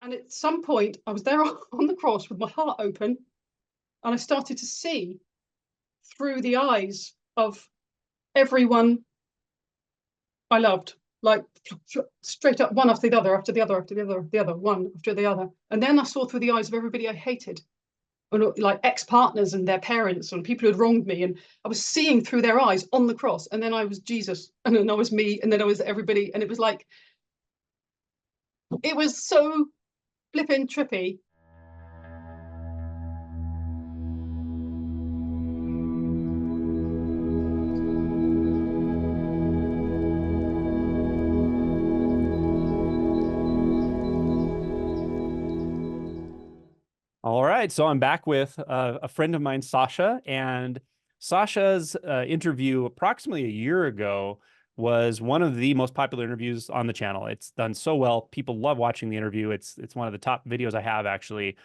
And at some point, I was there on the cross with my heart open, and I started to see through the eyes of everyone I loved, like straight up, one after the other, after the other, after the other, the other, one after the other. And then I saw through the eyes of everybody I hated, like ex-partners and their parents and people who had wronged me. And I was seeing through their eyes on the cross. And then I was Jesus, and then I was me, and then I was everybody. And it was like, it was so flippin' trippy. All right, so I'm back with a friend of mine, Sasha, and Sasha's interview approximately a year ago was one of the most popular interviews on the channel. It's done so well. People love watching the interview. It's one of the top videos I have, actually.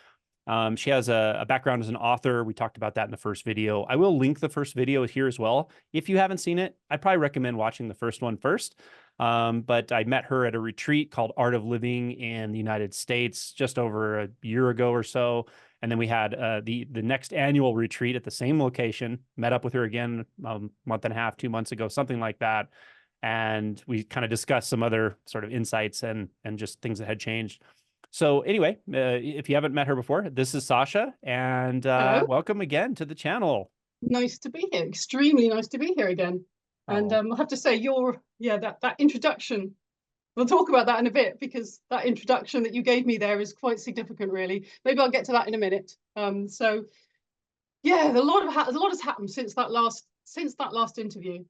She has a background as an author. We talked about that in the first video. I will link the first video here as well. If you haven't seen it, I'd probably recommend watching the first one first. But I met her at a retreat called Art of Living in the United States just over a year ago or so. And then we had the next annual retreat at the same location, met up with her again a month and a half, 2 months ago, something like that. And we kind of discussed some other sort of insights and just things that had changed. So anyway, if you haven't met her before, this is Sasha, and welcome again to the channel. Nice to be here. Extremely nice to be here again. And I have to say, that introduction, we'll talk about that in a bit, because that introduction that you gave me there is quite significant, really. Maybe I'll get to that in a minute. So yeah, a lot has happened since that last interview.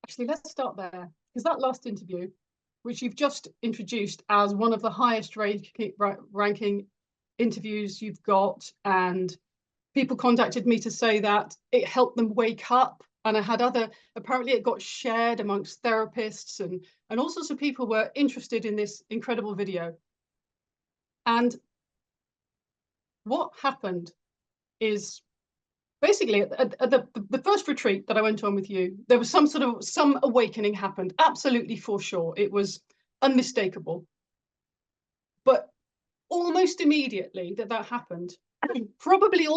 Actually, let's start there, because that last interview, which you've just introduced as one of the highest ranking interviews you've got, and people contacted me to say that it helped them wake up. And I had apparently it got shared amongst therapists, and all sorts of people were interested in this incredible video. And what happened is, basically, at the first retreat that I went on with you, there was some awakening happened, absolutely, for sure. It was unmistakable. But almost immediately that happened, probably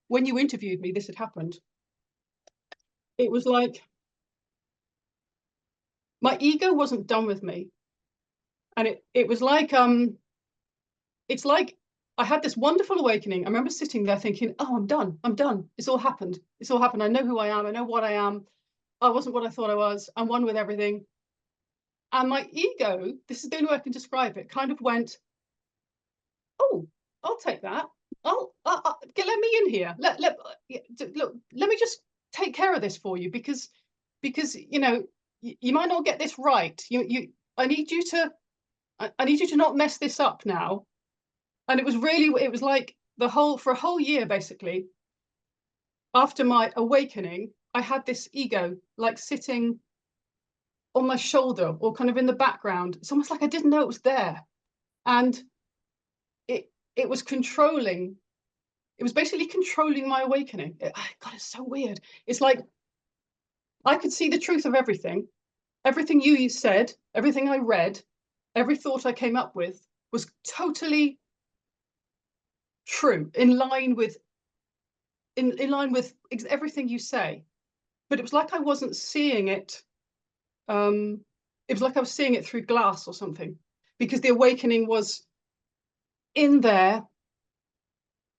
when you interviewed me, this had happened. It was like my ego wasn't done with me. And it was like, it's like I had this wonderful awakening. I remember sitting there thinking, oh, I'm done. It's all happened. I know who I am. I know what I am. I wasn't what I thought I was. I'm one with everything. And my ego, this is the only way I can describe it, kind of went, oh, I'll take that. Let me in here. Look, let me just take care of this for you, because you might not get this right. I need you to not mess this up now. And it was like for a whole year, basically, after my awakening, I had this ego like sitting on my shoulder or kind of in the background. It's almost like I didn't know it was there. And it was controlling. It was basically controlling my awakening. God, it's so weird. It's like I could see the truth of everything. Everything you said, everything I read, every thought I came up with was totally true, in line with everything you say. But it was like I wasn't seeing it. It was like I was seeing it through glass or something, because the awakening was in there.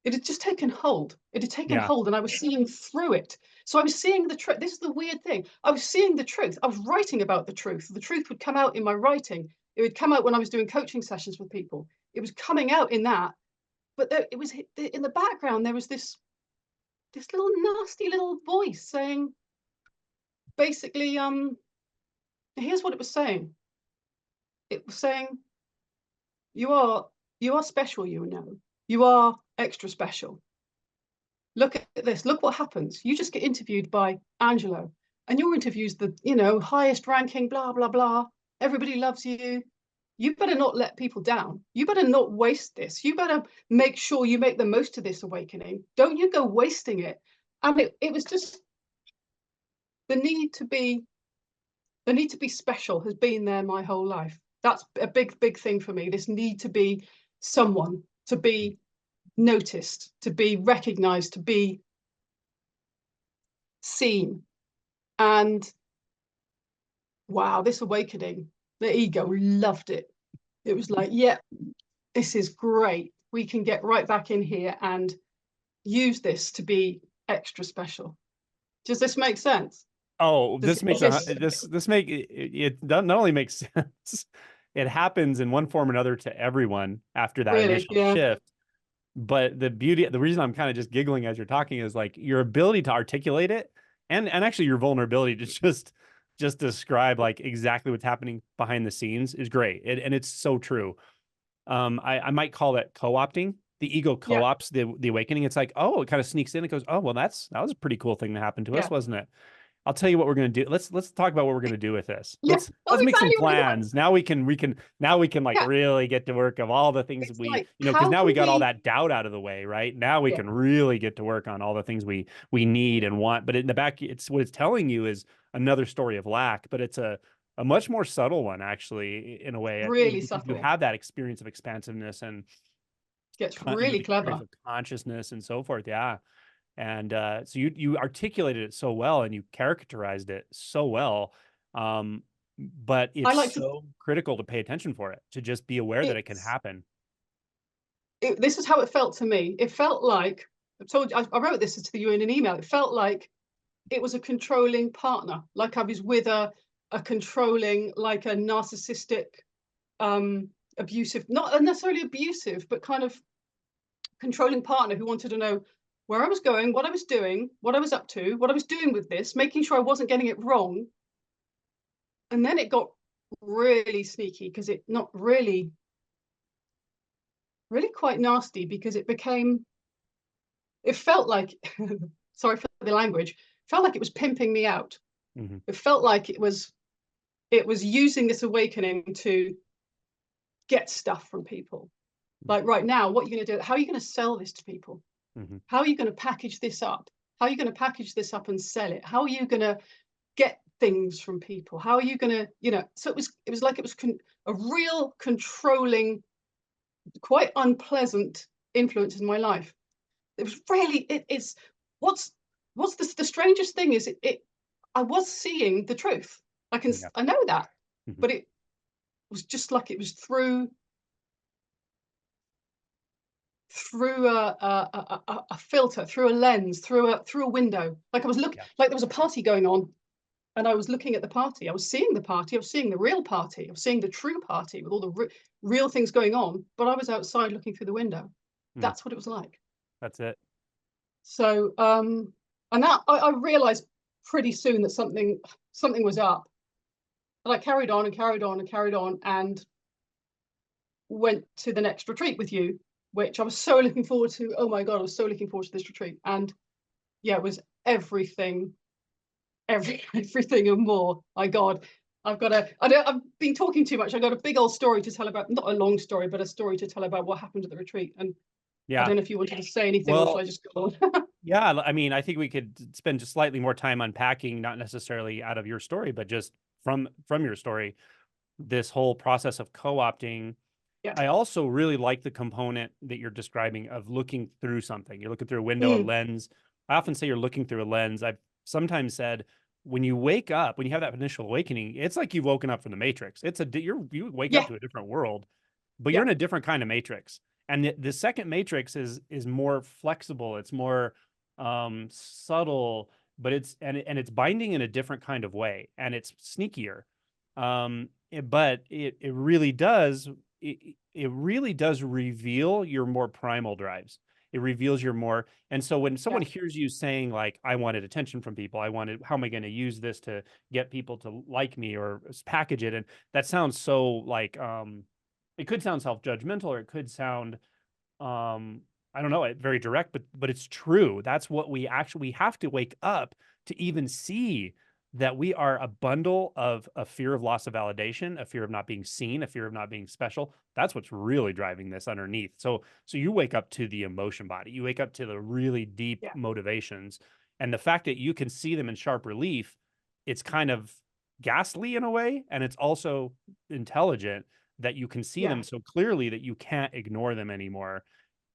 It had just taken hold. It had taken hold, and I was seeing through it. So I was seeing the truth. This is the weird thing. I was seeing the truth. I was writing about the truth. The truth would come out in my writing. It would come out when I was doing coaching sessions with people. It was coming out in that. But it was in the background. There was this little nasty little voice saying, basically, here's what it was saying. It was saying, you are special, you are extra special. Look at this. Look what happens. You just get interviewed by Angelo, and your interview's the highest ranking, blah blah blah. Everybody loves you. You better not let people down. You better not waste this. You better make sure you make the most of this awakening. Don't you go wasting it. And it was just the need to be special has been there my whole life. That's a big thing for me. This need to be someone, to be noticed, to be recognized, to be seen. And wow, this awakening, the ego loved it. It was like, yeah, this is great. We can get right back in here and use this to be extra special. Does this make sense? Oh, Does this makes this make it not only makes sense, it happens in one form or another to everyone after that really? initial Yeah. shift. But the reason I'm kind of just giggling as you're talking is like your ability to articulate it, and actually your vulnerability to just describe like exactly what's happening behind the scenes is great. And it's so true. I might call that co-opting. The ego Yeah. co-ops the awakening. It's like, oh, it kind of sneaks in. It goes, oh, well, that was a pretty cool thing that happened to us, Yeah. wasn't it? I'll tell you what we're going to do. Let's talk about what we're going to do with this. Yeah. Oh, Let's make some exactly what I plans. Now we can like Yeah. really get to work of all the things It's we, like, because how now can we got all we? that doubt out of the way, right? Now we Yeah. can really get to work on all the things we need and want. But in the back, it's what it's telling you is another story of lack, but it's a much more subtle one, actually, in a way, Really because you subtle. have that experience of expansiveness and Gets you know, really the experience clever. of consciousness and so forth. Yeah. And so you articulated it so well and you characterized it so well. But I it's like to. so critical to pay attention for it, to just be aware that it can It's. happen. This is how it felt to me. It felt like I told you. I wrote this to you in an email. It felt like it was a controlling partner, like I was with a controlling, like a narcissistic, abusive, not necessarily abusive, but kind of controlling partner who wanted to know where I was going, what I was doing, what I was up to, what I was doing with this, making sure I wasn't getting it wrong. And then it got really sneaky because it not really, really quite nasty because it felt like, sorry for the language, felt like it was pimping me out. Mm-hmm. It felt like it was using this awakening to get stuff from people. Like right now, what are you going to do? How are you going to sell this to people? Mm-hmm. How are you going to package this up? How are you going to package this up and sell it? How are you going to get things from people? How are you going to, so it was like it was a real controlling, quite unpleasant influence in my life. It was really, it's what's the strangest thing is I was seeing the truth. Yeah. I know that, Mm-hmm. but it was just like it was through a filter, through a lens, through a window. Like I was looking, Yeah. like there was a party going on, and I was looking at the party. I was seeing the party. I was seeing the real party. I was seeing the true party with all the real things going on. But I was outside looking through the window. Mm. That's what it was like. That's it. So, and that I realized pretty soon that something was up. And I carried on and carried on and carried on and went to the next retreat with you, which I was so looking forward to. Oh my God, I was so looking forward to this retreat. And yeah, it was everything, everything and more. My God, I've been talking too much. I got a big old story to tell about, not a long story, but a story to tell about what happened at the retreat. And I Yeah. don't know if you wanted to say anything or should I Well, just go on? yeah. I mean, I think we could spend just slightly more time unpacking, not necessarily out of your story, but just from your story, this whole process of co-opting. Yeah. I also really like the component that you're describing of looking through something. You're looking through a window, a lens. I often say you're looking through a lens. I've sometimes said when you wake up, when you have that initial awakening, it's like you've woken up from the Matrix. You wake up Yeah. to a different world, but you're Yeah. in a different kind of Matrix. And the second Matrix is more flexible. It's more subtle, but it's binding in a different kind of way, and it's sneakier. But it really does it really does reveal your more primal drives. It reveals your more, and so when someone Yeah. hears you saying like, I wanted attention from people, how am I going to use this to get people to like me or package it? And that sounds so like, it could sound self-judgmental, or it could sound, I don't know, very direct, but it's true. That's what we have to wake up to even see that we are a bundle of a fear of loss of validation, a fear of not being seen, a fear of not being special. That's what's really driving this underneath. So you wake up to the emotion body. You wake up to the really deep Yeah. motivations. And the fact that you can see them in sharp relief, it's kind of ghastly in a way, and it's also intelligent that you can see Yeah. them so clearly that you can't ignore them anymore.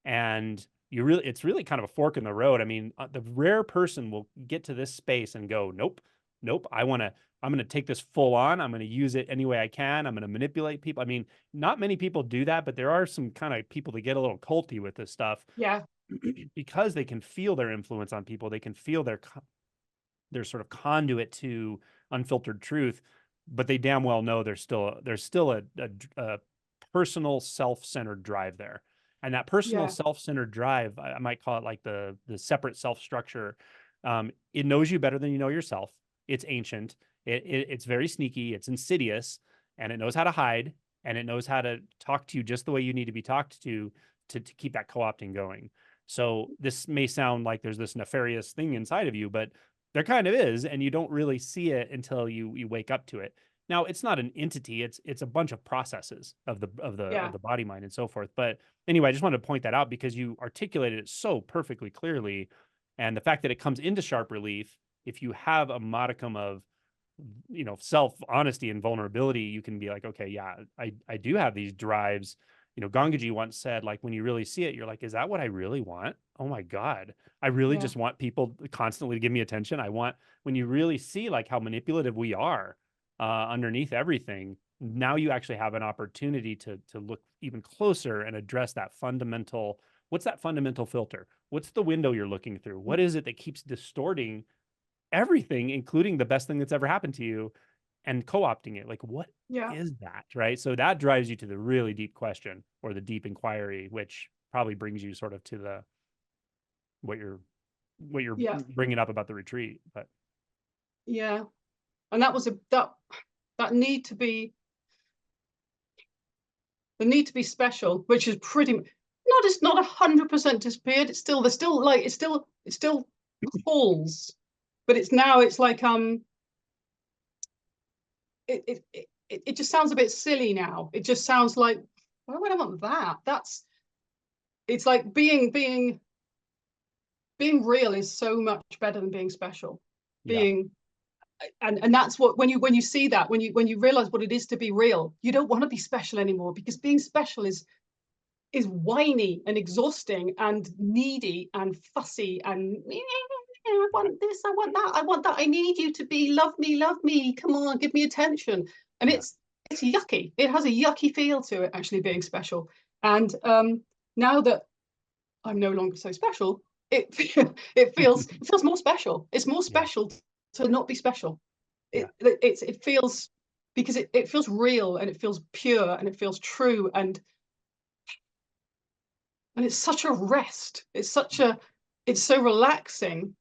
And it's really kind of a fork in the road. I mean, the rare person will get to this space and go, nope, nope, I'm going to take this full on. I'm going to use it any way I can. I'm going to manipulate people. I mean, not many people do that, but there are some kind of people that get a little culty with this stuff Yeah. because they can feel their influence on people. They can feel their sort of conduit to unfiltered truth, but they damn well know there's still a personal self-centered drive there. And that personal Yeah. self-centered drive, I might call it like the separate self structure. It knows you better than you know yourself. It's ancient. It's very sneaky. It's insidious, and it knows how to hide, and it knows how to talk to you just the way you need to be talked to keep that co-opting going. So this may sound like there's this nefarious thing inside of you, but there kind of is, and you don't really see it until you wake up to it. Now, it's not an entity; it's a bunch of processes of Yeah. the body, mind, and so forth. But anyway, I just wanted to point that out because you articulated it so perfectly clearly, and the fact that it comes into sharp relief, if you have a modicum of self honesty and vulnerability, you can be like, okay, yeah, I do have these drives. Gangaji once said, like, when you really see it, you're like, is that what I really want? Oh my God. I really Yeah. just want people constantly to give me attention. When you really see like how manipulative we are underneath everything, now you actually have an opportunity to look even closer and address that fundamental, what's that fundamental filter? What's the window you're looking through? What is it that keeps distorting everything, including the best thing that's ever happened to you, and co-opting it? Like, what Yeah. is that, right? So that drives you to the really deep question or the deep inquiry, which probably brings you sort of to the what you're Yeah. bringing up about the retreat. But Yeah. And that was that need to be the need to be special, which is pretty not, it's not 100% disappeared. It's still, there's still like, it still calls, but it's like it just sounds a bit silly now. It just sounds like, why would I want that? It's like being real is so much better than being special. yeah, Being and that's what, when you see that, when you realize what it is to be real, you don't want to be special anymore, because being special is whiny and exhausting and needy and fussy and I want this, I want that, I want that, I need you to be, love me, come on, give me attention. And yeah, it's yucky. It has a yucky feel to it, actually, being special. And now that I'm no longer so special, it it feels more special. It's more yeah, special to not be special. yeah, It feels, because it feels real, and it feels pure, and it feels true, and it's such a rest. It's so relaxing,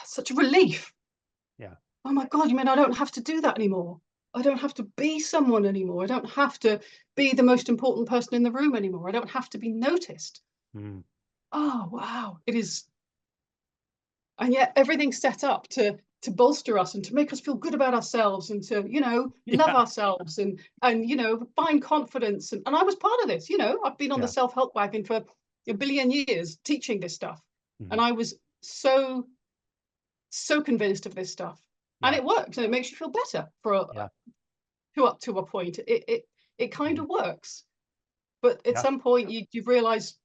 such a relief. yeah, Oh my God, you mean I don't have to do that anymore? I don't have to be someone anymore. I don't have to be the most important person in the room anymore. I don't have to be noticed. mm, Oh wow, it is. And yet everything's set up to bolster us and to make us feel good about ourselves, and to love yeah, ourselves, and find confidence. And I was part of this. I've been on the yeah, self-help wagon for a billion years, teaching this stuff, mhm, and I was so convinced of this stuff, and yeah, it works, and it makes you feel better yeah, to up to a point. It kind mhm, of works, but at yeah, some point you realize,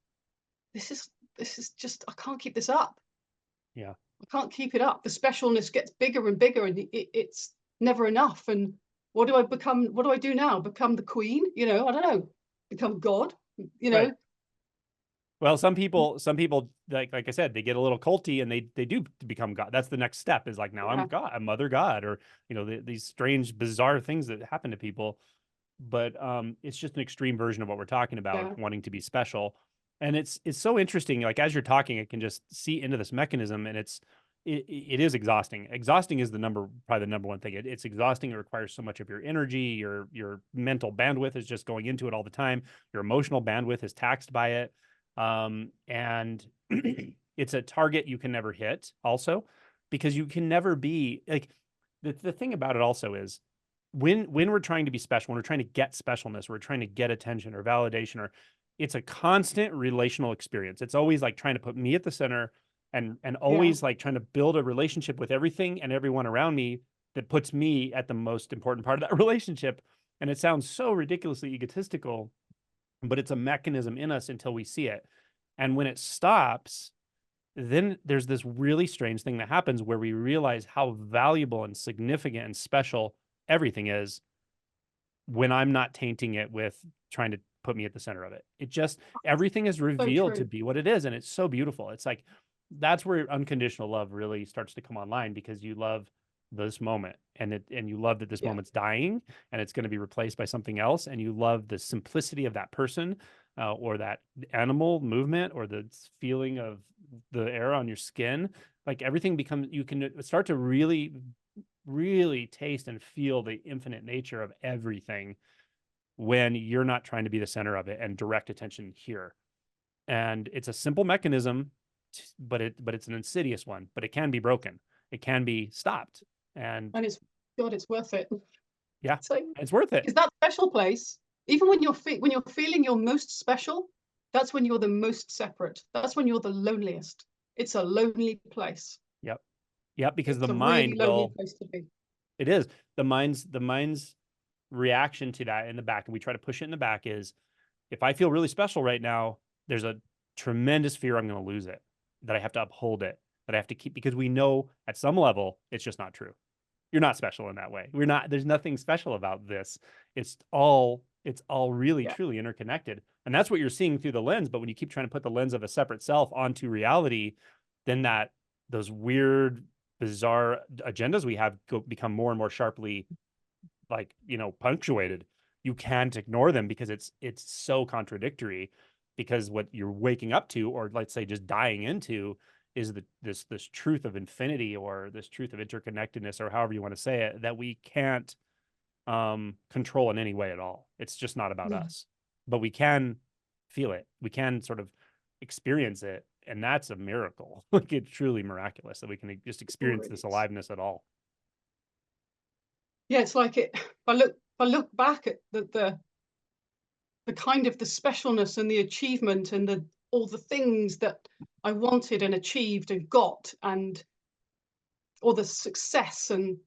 this is just, I can't keep this up. yeah. I can't keep it up. The specialness gets bigger and bigger, and it's never enough. And what do I become? What do I do now? Become the queen? I don't know. Become God? You Right. know? Well, some people, like I said, they get a little culty and they do become God. That's the next step, is like, now I'm Yeah, God, I'm Mother God, or these strange, bizarre things that happen to people. But it's just an extreme version of what we're talking about, yeah, wanting to be special. And it's so interesting. Like, as you're talking, I can just see into this mechanism, and it is exhausting. Exhausting is probably the number one thing. It's exhausting. It requires so much of your energy. Your mental bandwidth is just going into it all the time. Your emotional bandwidth is taxed by it. And it's a target you can never hit, also, because you can never be like, the thing about it also is, when we're trying to be special, when we're trying to get specialness, we're trying to get attention or validation, or it's a constant relational experience. It's always like trying to put me at the center, and yeah, always like trying to build a relationship with everything and everyone around me that puts me at the most important part of that relationship. And it sounds so ridiculously egotistical, but it's a mechanism in us until we see it. And when it stops, then there's this really strange thing that happens where we realize how valuable and significant and special everything is when I'm not tainting it with trying to put me at the center of it. It just, everything is So revealed to true. be what it is. And it's so beautiful. It's like, that's where unconditional love really starts to come online, because you love this moment, and you love that this Yeah. moment's dying and it's going to be replaced by something else. And you love the simplicity of that person, or that animal movement, or the feeling of the air on your skin. Like everything becomes, you can start to really, really taste and feel the infinite nature of everything when you're not trying to be the center of it and direct attention here. And it's a simple mechanism, but it's an insidious one. But it can be broken. It can be stopped. And And it's, God, it's worth it. yeah, So, it's worth it. because that special place, even when you're feeling you're most special, that's when you're the most separate. That's when you're the loneliest. It's a lonely place. Yep. Yep. Because It's the a mind really lonely will, place to be. it is the mind's reaction to that in the back. And we try to push it in the back is, if I feel really special right now, there's a tremendous fear I'm going to lose it, that I have to uphold it, that I have to keep, because we know at some level it's just not true. You're not special in that way. We're not, there's nothing special about this. It's all really Yeah. truly interconnected. And that's what you're seeing through the lens. But when you keep trying to put the lens of a separate self onto reality, then those weird, bizarre agendas we have become more and more sharply, like, punctuated. You can't ignore them because it's so contradictory, because what you're waking up to, or let's say just dying into, is this truth of infinity, or this truth of interconnectedness, or however you want to say it, that we can't control in any way at all. It's just not about No, us, but we can feel it. We can sort of experience it, and that's a miracle. Like, it's truly miraculous that we can just it experience really this is. aliveness at all. Yeah, it's like it. If I look back at the kind of the specialness and the achievement and the all the things that I wanted and achieved and got, and all the success, and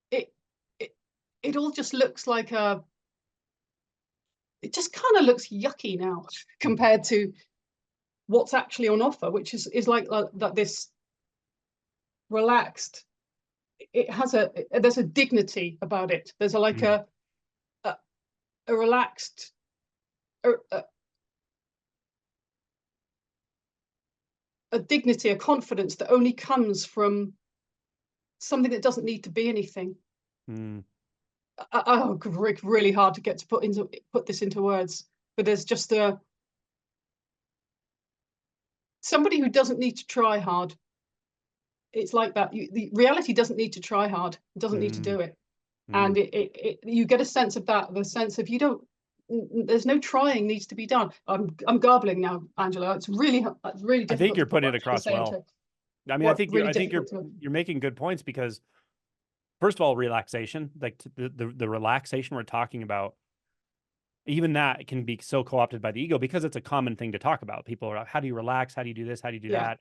it it it all just looks like it just kind of looks yucky now compared to what's actually on offer, which is like that this relaxed. It has there's a dignity about it. There's like Mm. a, a relaxed a, a dignity, a confidence that only comes from something that doesn't need to be anything. Mm. Oh, really hard to get to put this into words, but there's just somebody who doesn't need to try hard. It's like that. The reality doesn't need to try hard. It doesn't need to Mm. do it, Mm. and you get a sense of that. The sense of you don't. There's no trying needs to be done. I'm garbling now, Angela. It's really I think difficult you're to put putting what it I'm trying to across say well. into I mean, what really I think you're difficult to. you're making good points, because first of all, relaxation, like the relaxation we're talking about, even that can be so co-opted by the ego, because it's a common thing to talk about. People are, how do you relax? How do you do this? How do you do Yeah, that?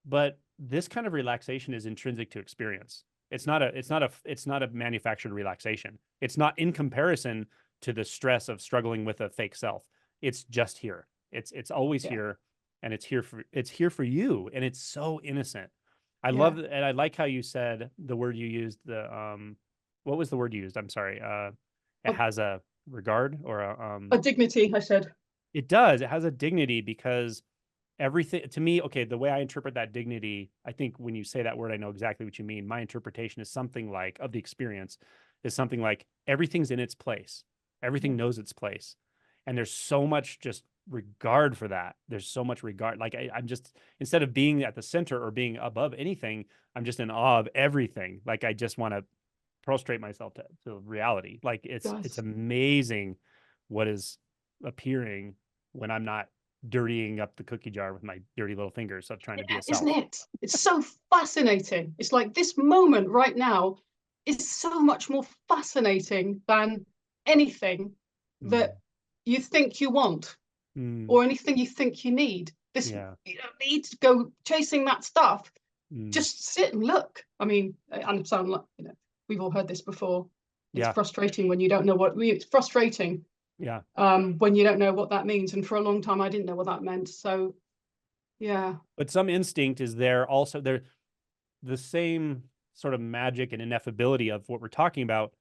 But this kind of relaxation is intrinsic to experience. It's not a manufactured relaxation. It's not in comparison to the stress of struggling with a fake self. It's just here. It's always yeah, here, and it's here for you, and it's so innocent. I yeah. love, and I like how you said the word you used, what was the word you used? I'm sorry. It A, has a regard, or a dignity, I said. it does. It has a dignity, because everything to me, okay, the way I interpret that dignity, I think when you say that word, I know exactly what you mean. My interpretation is something like, of the experience, is something like, everything's in its place. Yeah. Everything knows its place. And there's so much just regard for that. There's so much regard. Like, I'm just, instead of being at the center or being above anything, I'm just in awe of everything. Like, I just want to prostrate myself to reality. Like, it's Does. amazing what is appearing when I'm not dirtying up the cookie jar with my dirty little fingers of trying to be Yeah, a isn't self. it? It's so fascinating. It's like this moment right now is so much more fascinating than anything Mm, that you think you want mm, or anything you think you need. This yeah. You don't need to go chasing that stuff. Mm, Just sit and look. I mean, I sound like we've all heard this before. It's Yeah. frustrating when you don't know it's frustrating. Yeah. When you don't know what that means. And for a long time, I didn't know what that meant. So, yeah. But some instinct is there also. There, the same sort of magic and ineffability of what we're talking about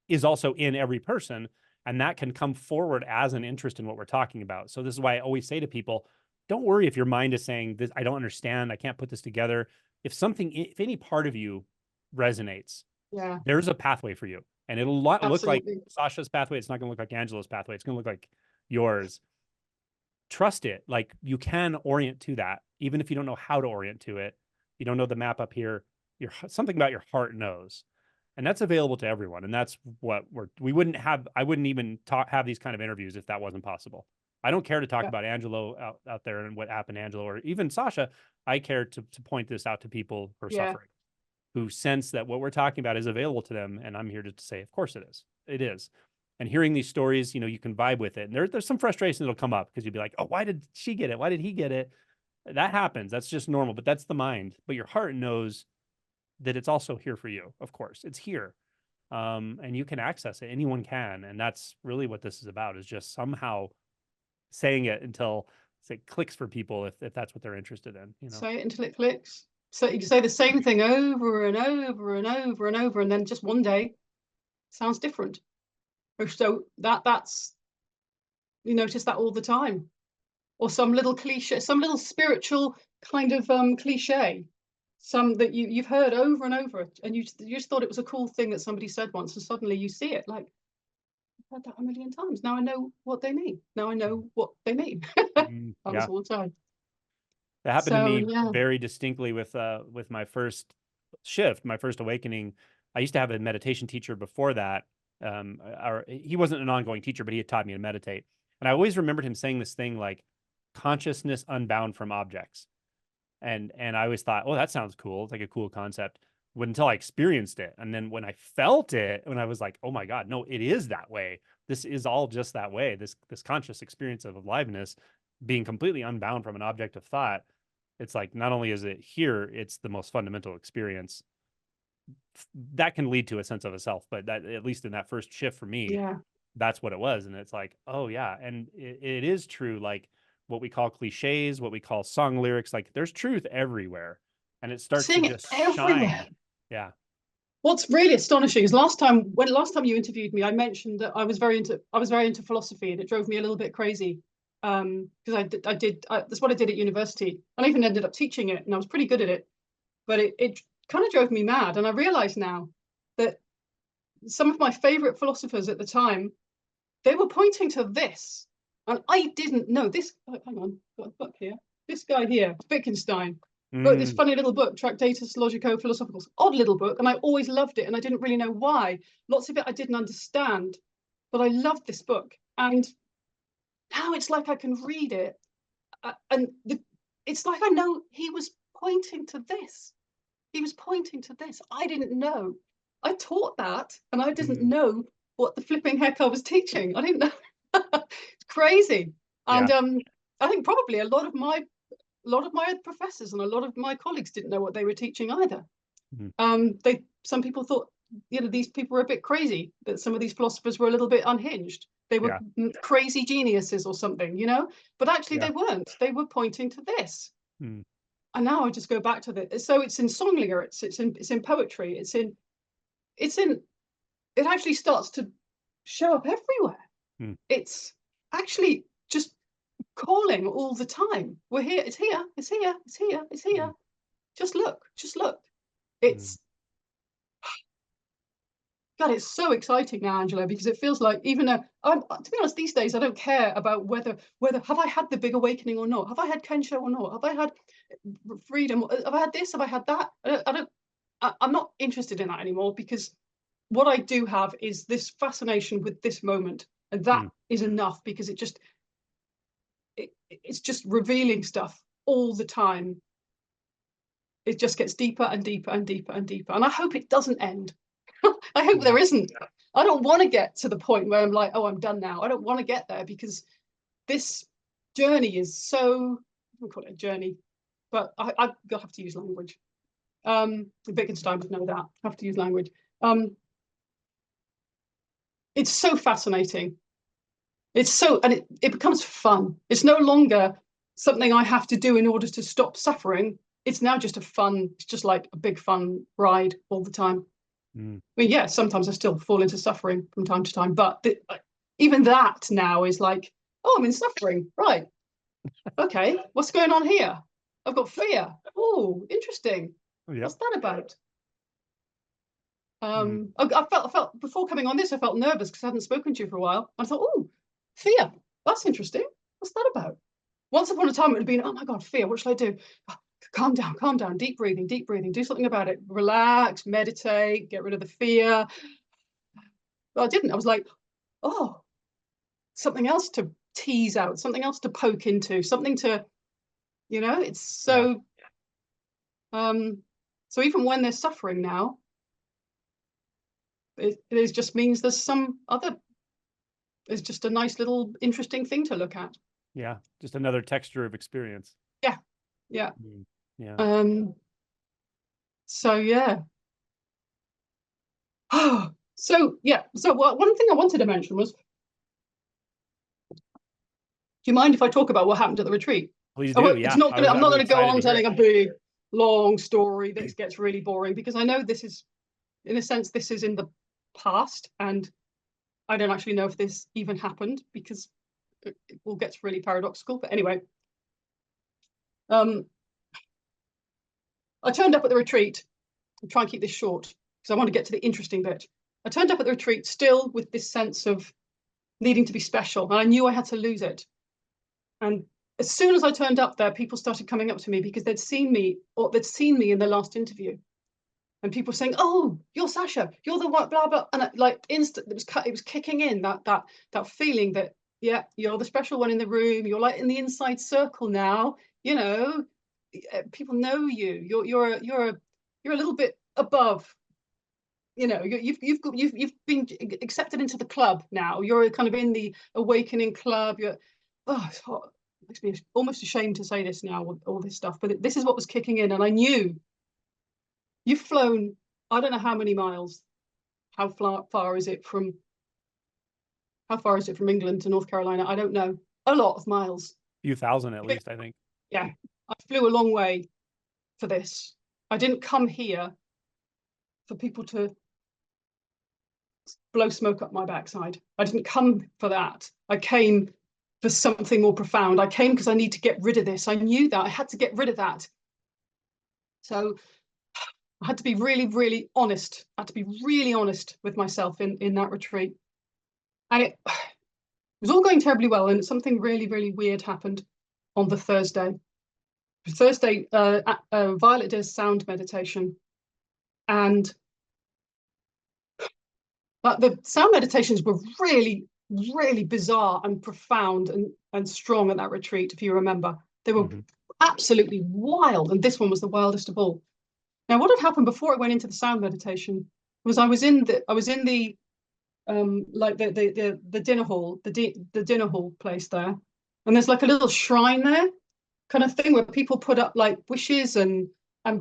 is also in every person. And that can come forward as an interest in what we're talking about. So this is why I always say to people, don't worry if your mind is saying this, I don't understand, I can't put this together. If any part of you resonates, Yeah. there's a pathway for you. And it'll look like Absolutely. Sasha's pathway. It's not going to look like Angela's pathway. It's going to look like yours. Trust it. Like, you can orient to that, even if you don't know how to orient to it. You don't know the map up here. Something about your heart knows, and that's available to everyone. And that's what we wouldn't have. I wouldn't even have these kind of interviews if that wasn't possible. I don't care to talk Yeah. about Angelo out there and what happened to Angelo, or even Sasha. I care to point this out to people who are suffering, who sense that what we're talking about is available to them. And I'm here to say, of course it is. It is. And hearing these stories, you can vibe with it. And there's some frustration that'll come up because you'll be like, oh, why did she get it? Why did he get it? That happens. That's just normal, but that's the mind. But your heart knows that it's also here for you. Of course, it's here. And you can access it. Anyone can. And that's really what this is about, is just somehow saying it until it clicks for people, if that's what they're interested in. Say it until it clicks. So you can say the same thing over and over and over and over, and then just one day it sounds different. So that's, you notice that all the time. Or some little cliche, some little spiritual kind of cliche, some that you've heard over and over, and you just thought it was a cool thing that somebody said once, and suddenly you see it like, I've heard that a million times. Now I know what they mean. Now I know what they mean. Happens all the time. That happened to me yeah. very distinctly with my first shift, my first awakening. I used to have a meditation teacher before that. He wasn't an ongoing teacher, but he had taught me to meditate. And I always remembered him saying this thing like, consciousness unbound from objects. And I always thought, oh, that sounds cool. It's like a cool concept. Until I experienced it. And then when I felt it, when I was like, oh my God, no, it is that way. This is all just that way. This conscious experience of aliveness being completely unbound from an object of thought. It's like, not only is it here, it's the most fundamental experience. That can lead to a sense of a self, but that, at least in that first shift for me, that's what it was. And it's like, oh yeah. And it is true. Like, what we call cliches, what we call song lyrics, like, there's truth everywhere, and it starts to just shine. Yeah. What's really astonishing is last time you interviewed me, I mentioned that I was very into philosophy, and it drove me a little bit crazy. Because that's what I did at university, and I even ended up teaching it, and I was pretty good at it. But it kind of drove me mad, and I realize now that some of my favorite philosophers at the time, they were pointing to this, and I didn't know this. Hang on, got a book here. This guy here, Wittgenstein, wrote this funny little book, Tractatus Logico-Philosophicus, odd little book, and I always loved it, and I didn't really know why. Lots of it I didn't understand, but I loved this book, and now it's like I can read it, and it's like I know he was pointing to this. He was pointing to this. I didn't know. I taught that, and I didn't know what the flipping heck I was teaching. I didn't know. It's crazy. And I think probably a lot of my professors and a lot of my colleagues didn't know what they were teaching either. Some people thought, these people were a bit crazy, that some of these philosophers were a little bit unhinged. They were crazy geniuses or something, but actually they weren't. They were pointing to this. And now I just go back to this. So it's in song lyrics, it's in poetry, it actually starts to show up everywhere. It's actually just calling all the time. We're here, it's here, it's here, it's here, it's here. Just look. It's God, it's so exciting now, Angela, because it feels like, even though to be honest, these days I don't care about whether have I had the big awakening or not? Have I had Kensho or not? Have I had freedom? Have I had this? Have I had that? I'm not interested in that anymore, because what I do have is this fascination with this moment, and that is enough, because it's just revealing stuff all the time. It just gets deeper and deeper and deeper and deeper, and I hope it doesn't end. I hope there isn't. I don't want to get to the point where I'm like, oh, I'm done now. I don't want to get there, because this journey is so, I don't call it a journey, but I have to use language. Wittgenstein would know that. I have to use language. it's so fascinating. It's so, and it becomes fun. It's no longer something I have to do in order to stop suffering. It's now just a fun, it's just like a big fun ride all the time. Mm. I mean, yeah, sometimes I still fall into suffering from time to time, but even that now is like, oh, I'm in suffering, right? Okay, what's going on here? I've got fear. Oh, interesting. Yep. What's that about? Mm. I felt before coming on this, I felt nervous because I hadn't spoken to you for a while. I thought, oh, fear. That's interesting. What's that about? Once upon a time, it would have been, oh my God, fear. What should I do? Oh, calm down, deep breathing, do something about it. Relax, meditate, get rid of the fear. But I didn't. I was like, oh, something else to tease out, something else to poke into, something to, it's so, so even when they're suffering now, it just means there's some other, it's just a nice little interesting thing to look at. Yeah, just another texture of experience. Yeah, yeah. Yeah. So yeah. Oh, so yeah. So one thing I wanted to mention was, do you mind if I talk about what happened at the retreat? Please do. Yeah, I'm not I'm gonna go excited on to hear telling it. a big long story that gets really boring, because I know this is, in a sense, this is in the past, and I don't actually know if this even happened, because it all gets really paradoxical. But anyway, I turned up at the retreat. I'll try and keep this short because I want to get to the interesting bit. I turned up at the retreat still with this sense of needing to be special, and I knew I had to lose it. And as soon as I turned up there, people started coming up to me because they'd seen me in the last interview, and people saying, "Oh, you're Sasha, you're the one, blah blah," and it was kicking in that feeling that, yeah, you're the special one in the room. You're like in the inside circle now. People know you. You're a little bit above. You've been accepted into the club now. You're kind of in the awakening club. It's hot. It makes me almost ashamed to say this now with all this stuff, but this is what was kicking in, and I knew. You've flown, I don't know how many miles. How far is it from England to North Carolina? I don't know. A lot of miles. A few thousand at least, I think. Yeah, I flew a long way for this. I didn't come here for people to blow smoke up my backside. I didn't come for that. I came for something more profound. I came because I need to get rid of this. I knew that I had to get rid of that. So I had to be really, really honest. I had to be really honest with myself in that retreat. And it was all going terribly well. And something really, really weird happened on the Thursday. Violet does sound meditation. And the sound meditations were really, really bizarre and profound and strong at that retreat, if you remember. They were absolutely wild, and this one was the wildest of all. Now, what had happened before I went into the sound meditation was I was in the like the dinner hall, the dinner hall place there, and there's like a little shrine there, kind of thing, where people put up like wishes and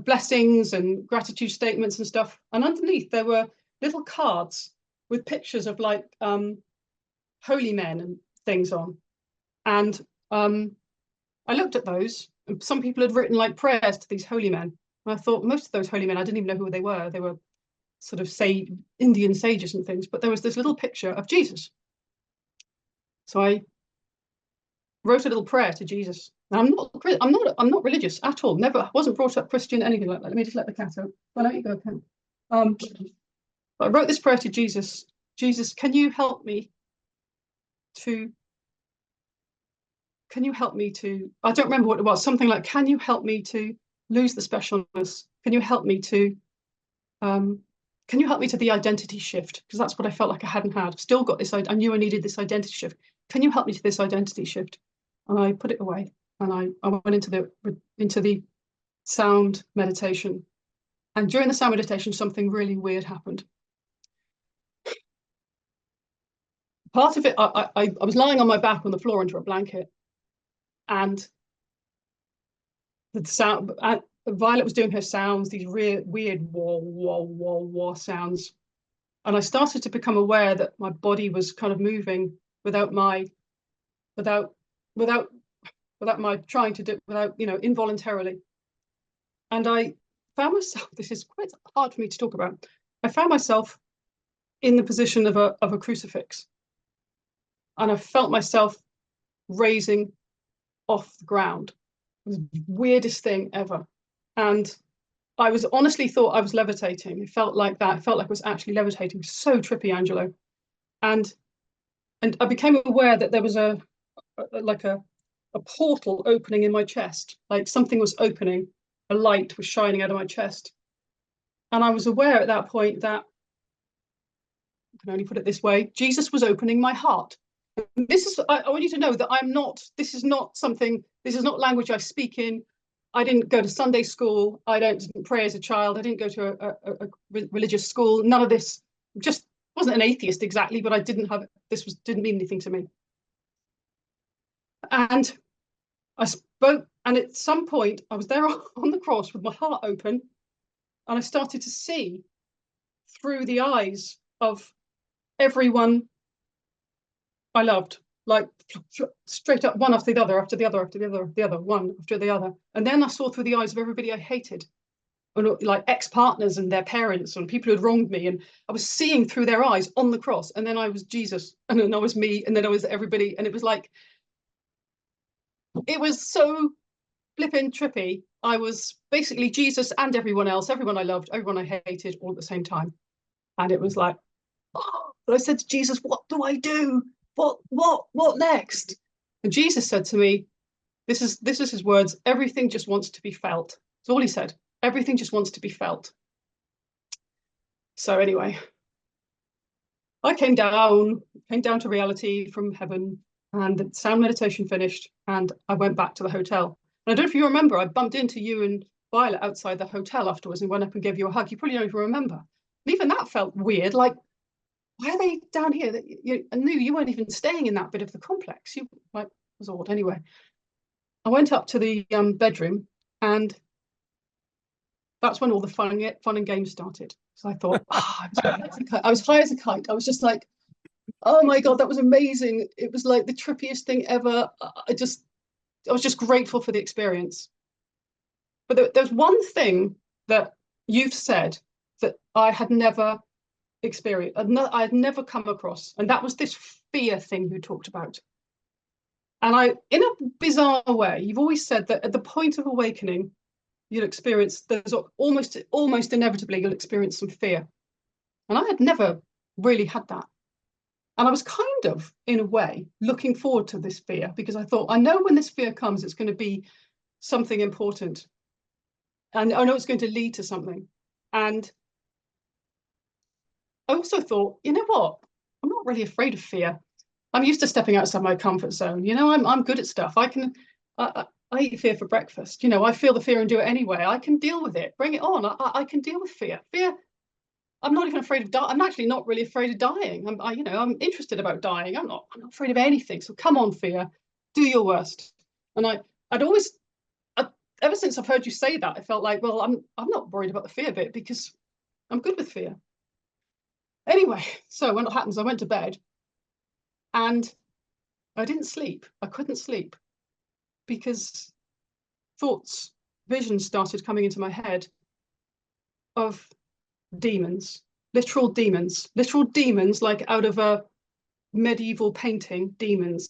blessings and gratitude statements and stuff. And underneath there were little cards with pictures of like holy men and things on. And I looked at those, and some people had written like prayers to these holy men. And I thought most of those holy men, I didn't even know who they were. They were sort of Indian sages and things, but there was this little picture of Jesus. So I wrote a little prayer to Jesus. And I'm not religious at all. Never, wasn't brought up Christian, anything like that. Let me just let the cat out. Why don't you go, Cat? But I wrote this prayer to Jesus. Jesus, can you help me to, I don't remember what it was, something like, can you help me to lose the specialness? Can you help me to the identity shift? Because that's what I felt like I hadn't had. I've still got this, I knew I needed this identity shift. Can you help me to this identity shift? And I put it away, and I went into the sound meditation. And during the sound meditation, something really weird happened. Part of it, I was lying on my back on the floor under a blanket, and the sound, Violet was doing her sounds, these weird wah wah wah wah sounds, And I started to become aware that my body was kind of moving without my my trying to do, without, involuntarily. And I found myself, this is quite hard for me to talk about. I found myself in the position of a crucifix. And I felt myself raising off the ground. It was the weirdest thing ever. And I was honestly thought I was levitating. It felt like that. It felt like I was actually levitating. So trippy, Angelo. And I became aware that there was a portal opening in my chest, like something was opening, a light was shining out of my chest. And I was aware at that point that, I can only put it this way, Jesus was opening my heart. This is, I want you to know that this is not language I speak in. I didn't go to Sunday school. I didn't pray as a child. I didn't go to a religious school. None of this. Just wasn't an atheist exactly, but I didn't mean anything to me. And I spoke, and at some point I was there on the cross with my heart open, and I started to see through the eyes of everyone I loved, like straight up, one after the other, after the other, after the other, the other, one after the other. And then I saw through the eyes of everybody I hated, like ex-partners and their parents and people who had wronged me. And I was seeing through their eyes on the cross. And then I was Jesus, and then I was me, and then I was everybody. And it was like, it was so flipping trippy. I was basically Jesus and everyone else, everyone I loved, everyone I hated, all at the same time. And it was like, oh. But I said to Jesus, what do I do? What next? And Jesus said to me, this is his words, everything just wants to be felt. That's all he said. Everything just wants to be felt. So anyway, I came down to reality from heaven, and the sound meditation finished, and I went back to the hotel. And I don't know if you remember, I bumped into you and Violet outside the hotel afterwards and went up and gave you a hug. You probably don't even remember. And even that felt weird. Like, why are they down here? I knew you weren't even staying in that bit of the complex. You like, it was odd. Anyway, I went up to the bedroom, and that's when all the fun and games started. So I thought, I was high as a kite. I was just like, oh my God, that was amazing. It was like the trippiest thing ever. I was just grateful for the experience. But there's one thing that you've said that I had never experienced, I had never come across, and that was this fear thing you talked about. And in a bizarre way, you've always said that at the point of awakening, you'll experience, there's almost inevitably you'll experience some fear. And I had never really had that. And I was kind of, in a way, looking forward to this fear, because I thought, I know when this fear comes, it's going to be something important. And I know it's going to lead to something. And I also thought, you know what? I'm not really afraid of fear. I'm used to stepping outside my comfort zone. I'm good at stuff. I eat fear for breakfast. I feel the fear and do it anyway. I can deal with it. Bring it on. I can deal with fear. I'm not even afraid of dying. I'm actually not really afraid of dying. I'm interested about dying. I'm not afraid of anything. So come on, fear, do your worst. And ever since I've heard you say that, I felt like, well, I'm not worried about the fear bit, because I'm good with fear. Anyway, so when it happens, I went to bed, and I didn't sleep. I couldn't sleep, because thoughts, visions started coming into my head of demons, literal demons, like out of a medieval painting, demons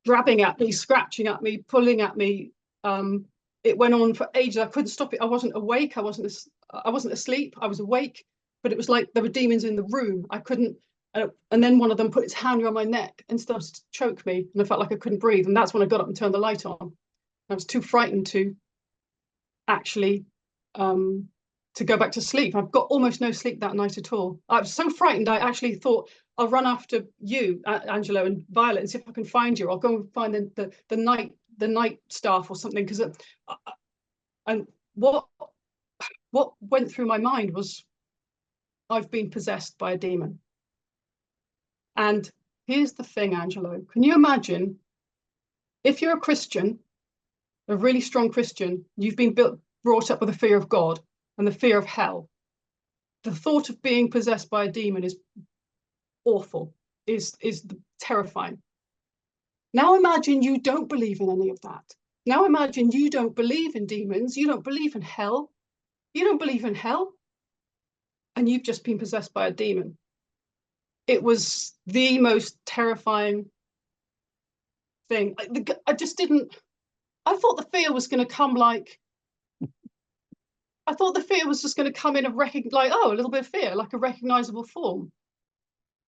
grabbing at me, scratching at me, pulling at me. It went on for ages. I couldn't stop it. I wasn't awake. I wasn't asleep. I was awake, but it was like there were demons in the room. I couldn't. And then one of them put its hand around my neck and started to choke me, and I felt like I couldn't breathe. And that's when I got up and turned the light on. I was too frightened to actually to go back to sleep. I've got almost no sleep that night at all. I was so frightened, I actually thought, I'll run after you, Angelo and Violet, and see if I can find you. I'll go and find the night staff or something, because and what went through my mind was, I've been possessed by a demon. And here's the thing, Angelo, can you imagine if you're a Christian, a really strong Christian, you've been brought up with a fear of God and the fear of hell. the thought of being possessed by a demon is awful, is terrifying. Now imagine you don't believe in any of that. Now imagine you don't believe in demons, you don't believe in hell, you don't believe in hell, and you've just been possessed by a demon. It was the most terrifying thing. I just didn't, I thought the fear was going to come like, I thought the fear was just going to come in a like, oh, a little bit of fear, like a recognizable form.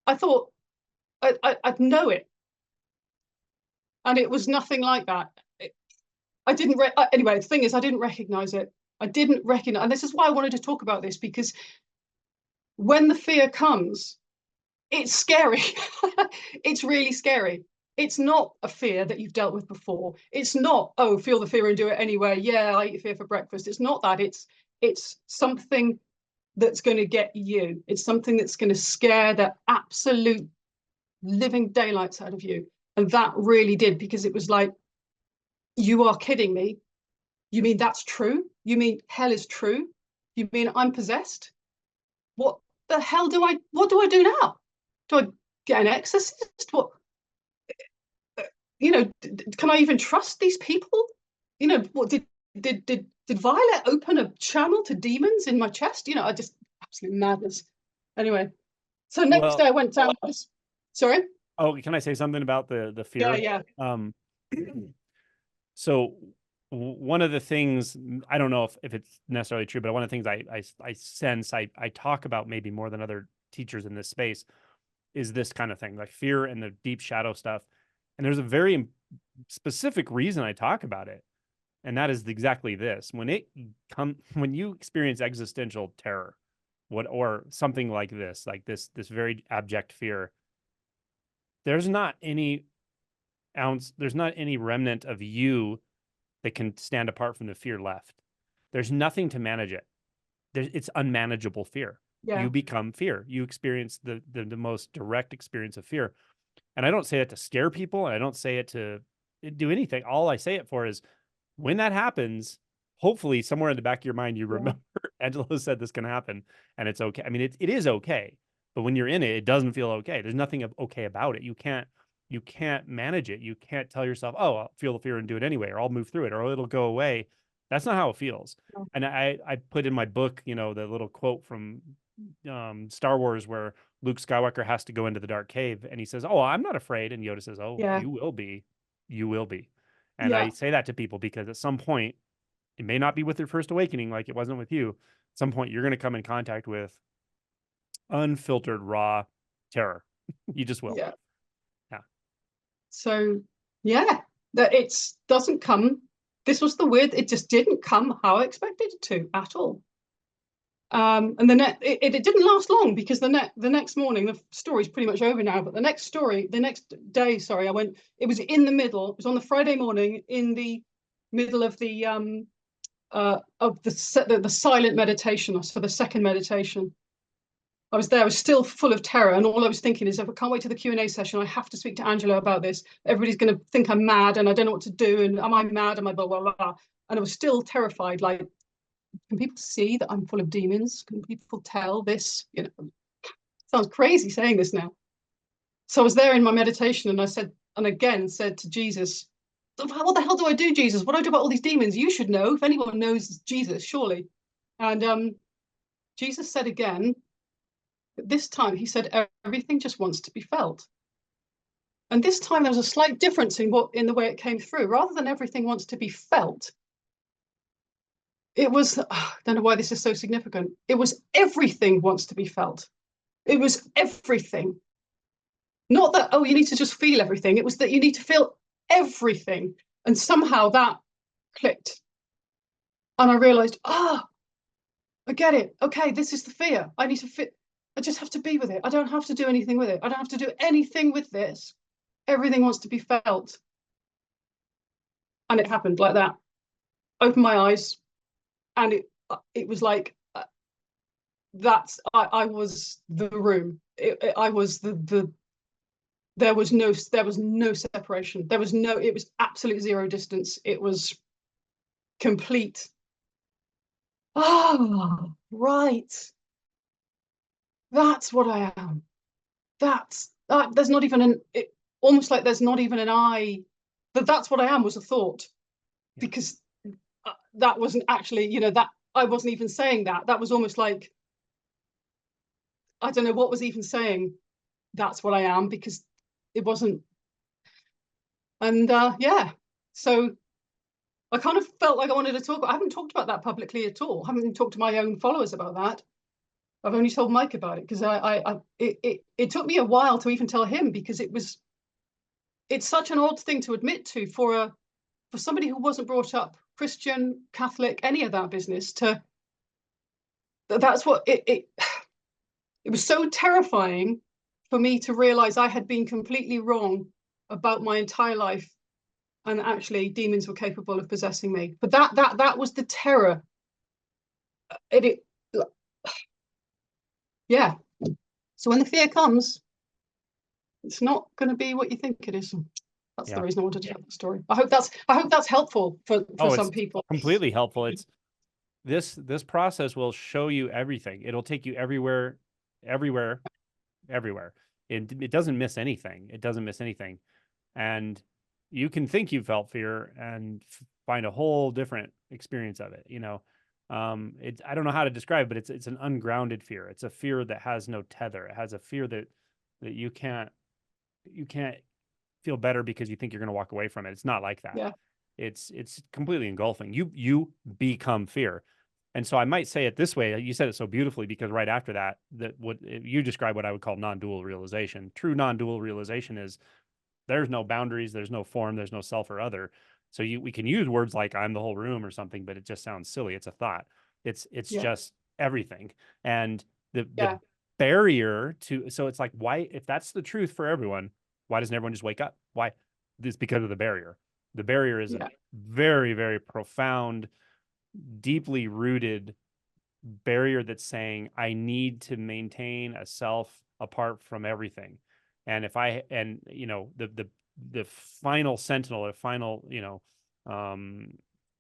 I thought I'd know it. And it was nothing like that. I didn't, anyway, the thing is, I didn't recognize it. I didn't recognize, and this is why I wanted to talk about this, because when the fear comes, it's scary. It's really scary. It's not a fear that you've dealt with before. It's not, oh, feel the fear and do it anyway. Yeah, I eat fear for breakfast. It's not that. It's something that's going to get you. It's something that's going to scare the absolute living daylights out of you. And that really did, because it was like, you are kidding me. You mean that's true? You mean hell is true? You mean I'm possessed? What the hell what do I do now? Do I get an exorcist? What, you know, can I even trust these people? You know, what did Violet open a channel to demons in my chest? You know, I just, absolute madness. Anyway, so next day I went down this, sorry? Oh, can I say something about the fear? Yeah. So one of the things, I don't know if it's necessarily true, but one of the things I sense, I talk about maybe more than other teachers in this space, is this kind of thing, like fear and the deep shadow stuff. And there's a very specific reason I talk about it. And that is exactly this. When you experience existential terror, or something like this very abject fear, there's not any remnant of you that can stand apart from the fear left. There's nothing to manage it. It's unmanageable fear. Yeah. You become fear. You experience the most direct experience of fear. And I don't say it to scare people, and I don't say it to do anything. All I say it for is, when that happens, hopefully somewhere in the back of your mind, you remember Angelo said this can happen, and it's okay. I mean, it is okay, but when you're in it, it doesn't feel okay. There's nothing okay about it. You can't manage it. You can't tell yourself, oh, I'll feel the fear and do it anyway, or I'll move through it, or it'll go away. That's not how it feels. No. And I put in my book, the little quote from Star Wars where Luke Skywalker has to go into the dark cave, and he says, oh, I'm not afraid. And Yoda says, oh, you will be. You will be. And I say that to people because at some point, it may not be with your first awakening like it wasn't with you. At some point, you're going to come in contact with unfiltered, raw terror. You just will. Yeah. So, that it doesn't come. This was the weird, it just didn't come how I expected it to at all. And it didn't last long, because the next morning, the story's pretty much over now, but the next day, sorry, it was in the middle, it was on the Friday morning, in the middle of the silent meditation, for the second meditation. I was there, I was still full of terror, and all I was thinking is, if I can't wait to the Q&A session, I have to speak to Angelo about this. Everybody's going to think I'm mad, and I don't know what to do, and am I mad, am I blah, blah, blah. And I was still terrified, like, can people see that I'm full of demons? Can people tell this? Sounds crazy saying this now. So I was there in my meditation, and I said to Jesus, what the hell do I do, Jesus? What do I do about all these demons? You should know. If anyone knows Jesus, surely. And Jesus said again, but this time he said, everything just wants to be felt. And this time there was a slight difference in the way it came through. Rather than everything wants to be felt, it was, I don't know why this is so significant. It was everything wants to be felt. It was everything. Not that, oh, you need to just feel everything. It was that you need to feel everything. And somehow that clicked. And I realized, I get it. Okay, this is the fear. I need to fit. I just have to be with it. I don't have to do anything with it. I don't have to do anything with this. Everything wants to be felt. And it happened like that. Opened my eyes, and it was like, I was the room. I was there was no separation. It was absolute zero distance. It was complete. Oh, right. that's what I am. There's not even almost like there's not even an I, that's what I am was a thought, Yeah. because that wasn't actually, that I wasn't even saying that. That was almost like, I don't know what was even saying that's what I am, because it wasn't. And yeah, so I kind of felt like I wanted to talk. I haven't talked about that publicly at all. I haven't even talked to my own followers about that. I've only told Mike about it because it took me a while to even tell him, because it's such an odd thing to admit to for somebody who wasn't brought up Christian, Catholic, any of that business. That's what it was so terrifying for me to realize I had been completely wrong about my entire life, and actually demons were capable of possessing me. But that was the terror. It yeah. So when the fear comes, it's not going to be what you think it is. That's the Yeah. reason I wanted to tell the story. I hope that's helpful for some It's people. completely helpful. It's this process will show you everything. It'll take you everywhere, everywhere, everywhere. It doesn't miss anything. It doesn't miss anything. And you can think you felt fear and find a whole different experience of it. I don't know how to describe, but it's an ungrounded fear. It's a fear that has no tether. It has a fear that you can't feel better because you think you're going to walk away from it. It's not like that. Yeah. It's completely engulfing. You become fear. And so I might say it this way. You said it so beautifully, because right after that, what you describe, what I would call non-dual realization. True non-dual realization is there's no boundaries, there's no form, there's no self or other. So we can use words like I'm the whole room or something, but it just sounds silly. It's a thought. It's Yeah. just everything. And the Yeah. barrier to, so it's like, why, if that's the truth for everyone, why doesn't everyone just wake up? Why? It's because of the barrier. The barrier is a Yeah. very, very profound, deeply rooted barrier that's saying I need to maintain a self apart from everything. And if I, and the final sentinel, or final,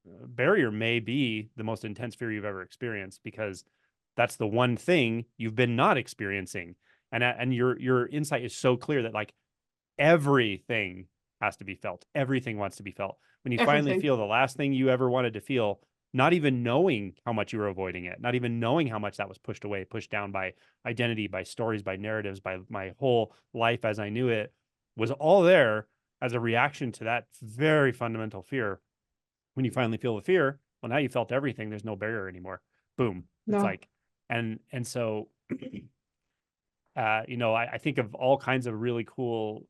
barrier may be the most intense fear you've ever experienced, because that's the one thing you've been not experiencing. And your insight is so clear that, like, everything has to be felt. Everything wants to be felt. When you finally Everything. feel the last thing you ever wanted to feel, not even knowing how much you were avoiding it, not even knowing how much that was pushed away, pushed down by identity, by stories, by narratives, by my whole life as I knew it, was all there as a reaction to that very fundamental fear. When you finally feel the fear, well, now you felt everything. There's no barrier anymore. Boom. It's No. like, and so I think of all kinds of really cool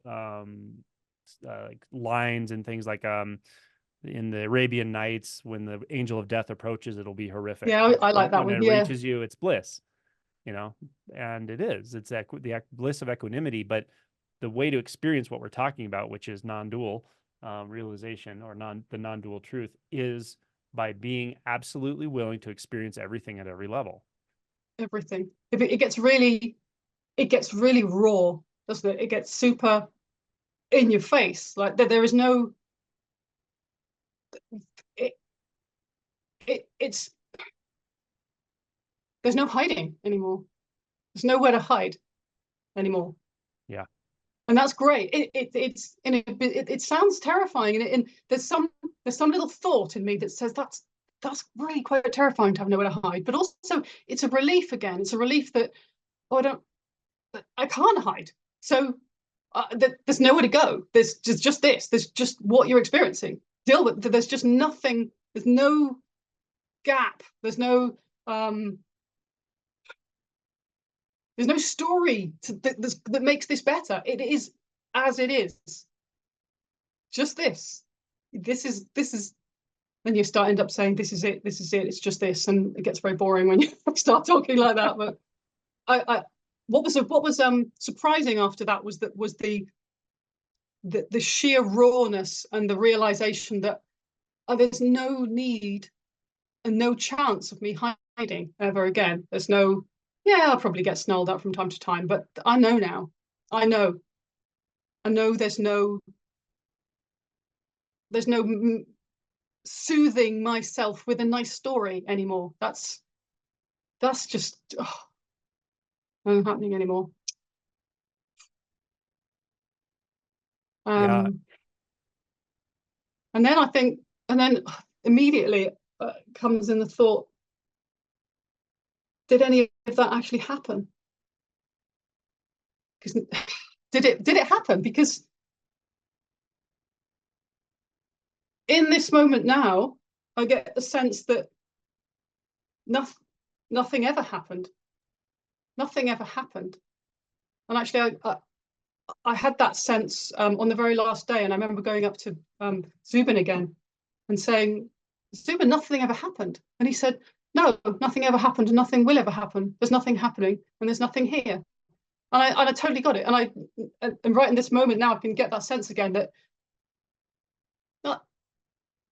like lines and things, like in the Arabian Nights, when the angel of death approaches, it'll be horrific. Yeah, I like that When one. it Yeah. reaches you, it's bliss, and it is. It's the bliss of equanimity. But the way to experience what we're talking about, which is non-dual realization, or the non-dual truth, is by being absolutely willing to experience everything at every level. Everything. If it gets really raw, doesn't it? It gets super in your face. Like there is no it, it's there's no hiding anymore. There's nowhere to hide anymore. Yeah. And that's great. It sounds terrifying, and there's some little thought in me that says that's really quite terrifying to have nowhere to hide. But also, it's a relief again. It's a relief that, oh, I can't hide. So there's nowhere to go. There's just this. There's just what you're experiencing. Deal with. There's just nothing. There's no gap. There's no story that makes this better. It is as it is. Just this. This is. Then you end up saying, "This is it. This is it. It's just this," and it gets very boring when you start talking like that. But what was surprising after that was the sheer rawness and the realization that there's no need and no chance of me hiding ever again. There's no, yeah, I'll probably get snarled at from time to time, but I know now. I know there's no soothing myself with a nice story anymore. That's just Not happening anymore. Yeah. And then I think, and then immediately comes in the thought, did any of that actually happen? Because did it happen? Because in this moment now, I get the sense that nothing ever happened. Nothing ever happened. And actually, I had that sense on the very last day, and I remember going up to Zubin again and saying, Zubin, nothing ever happened. And he said, no, nothing ever happened, and nothing will ever happen. There's nothing happening, and there's nothing here. And I totally got it. And right in this moment now, I can get that sense again that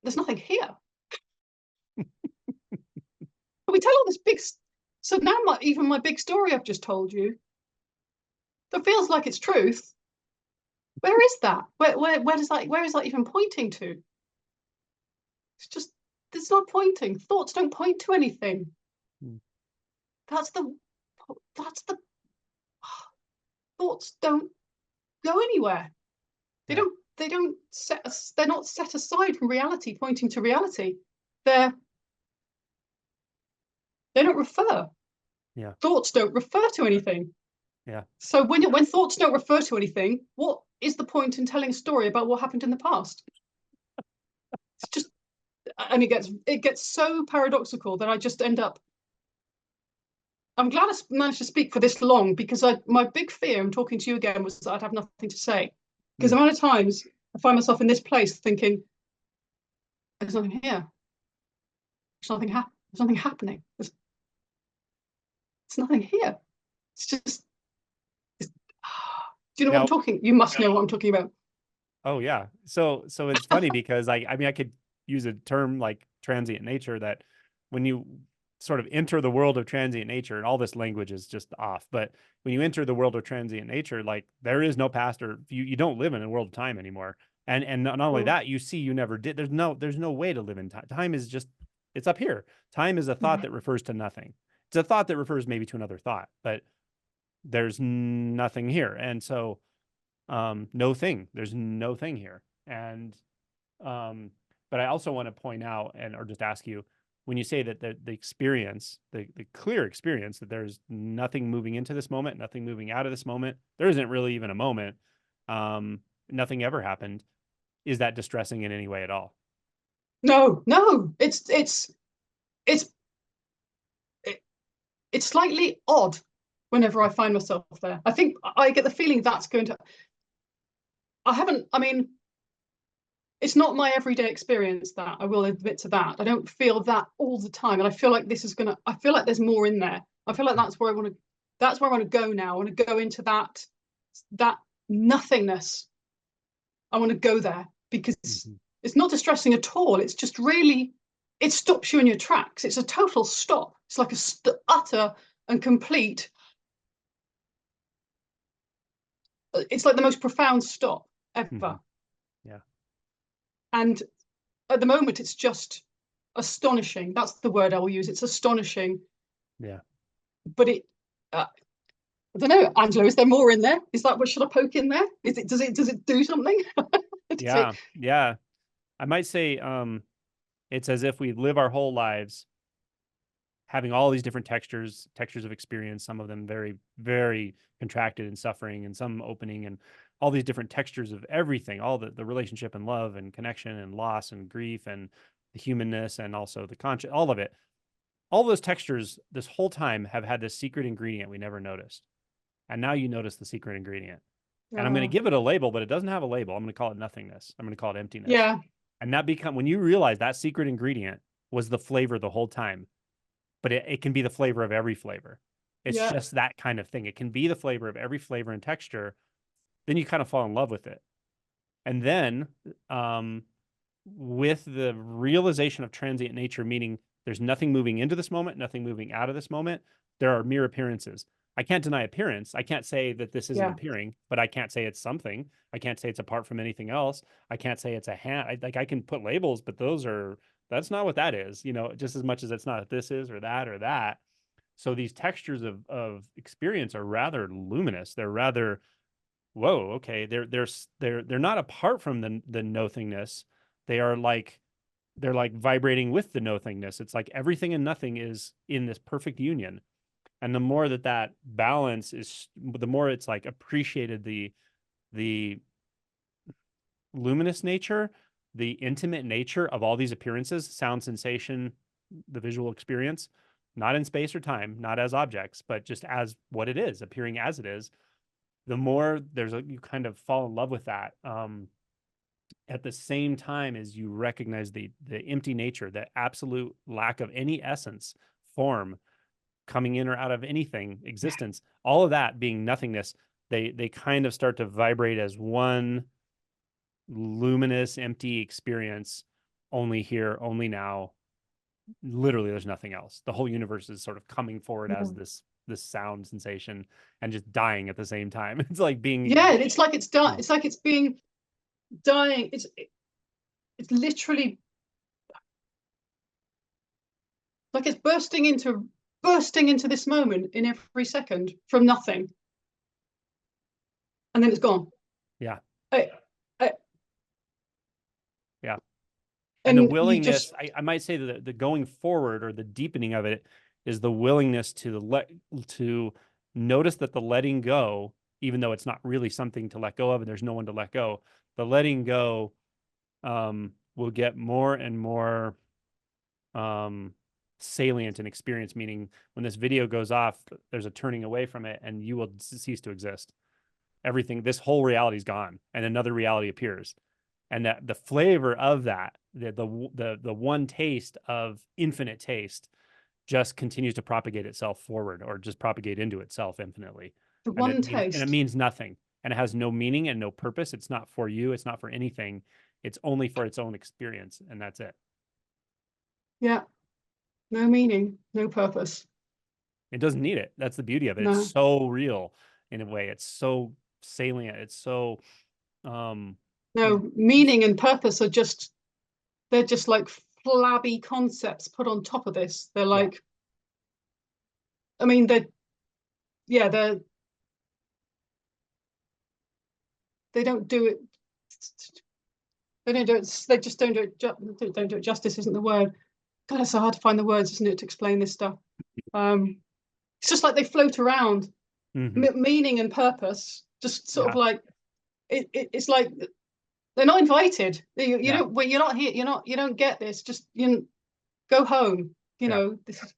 there's nothing here. But we tell all this big, so now even my big story I've just told you, that feels like it's truth. Where is that? Where is that even pointing to? It's just, it's not pointing. Thoughts don't point to anything. That's the thoughts don't go anywhere. They don't set us, they're not set aside from reality, pointing to reality. They don't refer. Yeah. Thoughts don't refer to anything. Yeah. So when thoughts don't refer to anything, what is the point in telling a story about what happened in the past? It's just, and it gets so paradoxical that I just end up. I'm glad I managed to speak for this long, because my big fear in talking to you again was that I'd have nothing to say. Because the amount of times I find myself in this place thinking, there's nothing here. There's nothing happening. There's nothing here. It's just, do you know what I'm talking? You must know what I'm talking about. Oh yeah. So it's funny because I mean, I could use a term like transient nature, that when you sort of enter the world of transient nature, and all this language is just off, but when you enter the world of transient nature, like there is no past, or you don't live in a world of time anymore. And not only that, you see, you never did. There's no way to live in time. Time is just, it's up here. Time is a thought that refers to nothing. It's a thought that refers maybe to another thought, but there's nothing here. And so there's no thing here. And but I also want to point out, or just ask you, when you say that the experience, the clear experience that there's nothing moving into this moment, nothing moving out of this moment, there isn't really even a moment, nothing ever happened, is that distressing in any way at all? No, it's slightly odd whenever I find myself there. I think I get the feeling that's going to, I mean, it's not my everyday experience, that I will admit to that. I don't feel that all the time. And I feel like I feel like there's more in there. I feel like that's where I want to go now. I want to go into that nothingness. I want to go there, because it's not distressing at all. It's just really, it stops you in your tracks. It's a total stop. It's like a utter and complete, it's like the most profound stop ever. Yeah. And at the moment, it's just astonishing. That's the word I will use. It's astonishing. Yeah. But I don't know, Angelo, is there more in there? Is that what should I poke in there? Does it do something? Yeah. I might say it's as if we live our whole lives having all these different textures of experience, some of them very, very contracted and suffering, and some opening, and all these different textures of everything, all the relationship and love and connection and loss and grief and the humanness and also the conscious, all of it. All those textures this whole time have had this secret ingredient we never noticed. And now you notice the secret ingredient. And I'm going to give it a label, but it doesn't have a label. I'm going to call it nothingness. I'm going to call it emptiness. Yeah. And when you realize that secret ingredient was the flavor the whole time, but it can be the flavor of every flavor. It's just that kind of thing. It can be the flavor of every flavor and texture. Then you kind of fall in love with it. And then with the realization of transient nature, meaning there's nothing moving into this moment, nothing moving out of this moment, there are mere appearances. I can't deny appearance. I can't say that this isn't appearing, but I can't say it's something. I can't say it's apart from anything else. I can't say it's a hand. I can put labels, but that's not what that is, just as much as it's not this is or that or that. So these textures of experience are rather luminous. They're rather, whoa, okay. They're not apart from the nothingness. They're like vibrating with the nothingness. It's like everything and nothing is in this perfect union. And the more that balance is, the more it's like appreciated the luminous nature, the intimate nature of all these appearances, sound, sensation, the visual experience, not in space or time, not as objects, but just as what it is, appearing as it is. The more you kind of fall in love with that. At the same time as you recognize the empty nature, the absolute lack of any essence, form, coming in or out of anything, existence, all of that being nothingness, they kind of start to vibrate as one luminous, empty experience, only here, only now. Literally, there's nothing else. The whole universe is sort of coming forward as this sound sensation and just dying at the same time. It's like being it's like it's done. It's like it's being dying. It's literally like it's bursting into this moment in every second from nothing, and then it's gone. Yeah. Yeah. And the willingness, I might say that the going forward or the deepening of it is the willingness to notice that the letting go, even though it's not really something to let go of and there's no one to let go, the letting go will get more and more salient in experience, meaning when this video goes off, there's a turning away from it and you will cease to exist. Everything, this whole reality is gone and another reality appears. And that the flavor of that, the one taste of infinite taste just continues to propagate itself forward or just propagate into itself infinitely. The one taste. And it means nothing. And it has no meaning and no purpose. It's not for you. It's not for anything. It's only for its own experience. And that's it. Yeah. No meaning, no purpose. It doesn't need it. That's the beauty of it. No. It's so real in a way. It's so salient. It's so no, meaning and purpose are they're just like flabby concepts put on top of this. They're like, I mean, they don't do it. They don't do it. They just don't do it. Don't do it justice isn't the word. God, it's so hard to find the words, isn't it, to explain this stuff. It's just like they float around. Meaning and purpose, just sort of like it's like they're not invited. You don't. Well, you're not here. You don't get this. Just go home. You know. This is.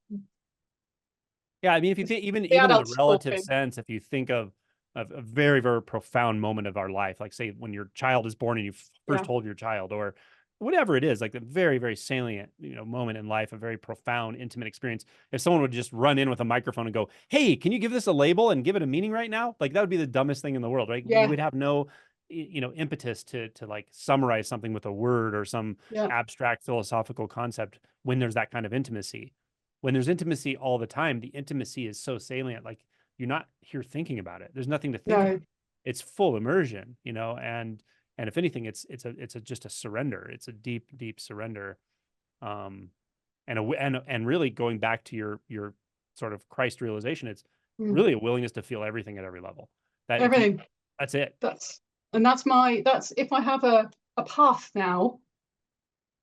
Yeah, I mean, if you think even in the relative sense, if you think of a very, very profound moment of our life, like say when your child is born and you first hold your child, or whatever it is, like a very, very salient, moment in life, a very profound, intimate experience. If someone would just run in with a microphone and go, "Hey, can you give this a label and give it a meaning right now?" Like that would be the dumbest thing in the world, right? Yeah. You would have no, impetus to like summarize something with a word or some abstract philosophical concept when there's that kind of intimacy. When there's intimacy all the time, the intimacy is so salient, like you're not here thinking about it. There's nothing to think about. It's full immersion, and if anything, it's just a surrender. It's a deep, deep surrender. And really going back to your sort of Christ realization, it's really a willingness to feel everything at every level. Everything. That's it. That's if I have a path now,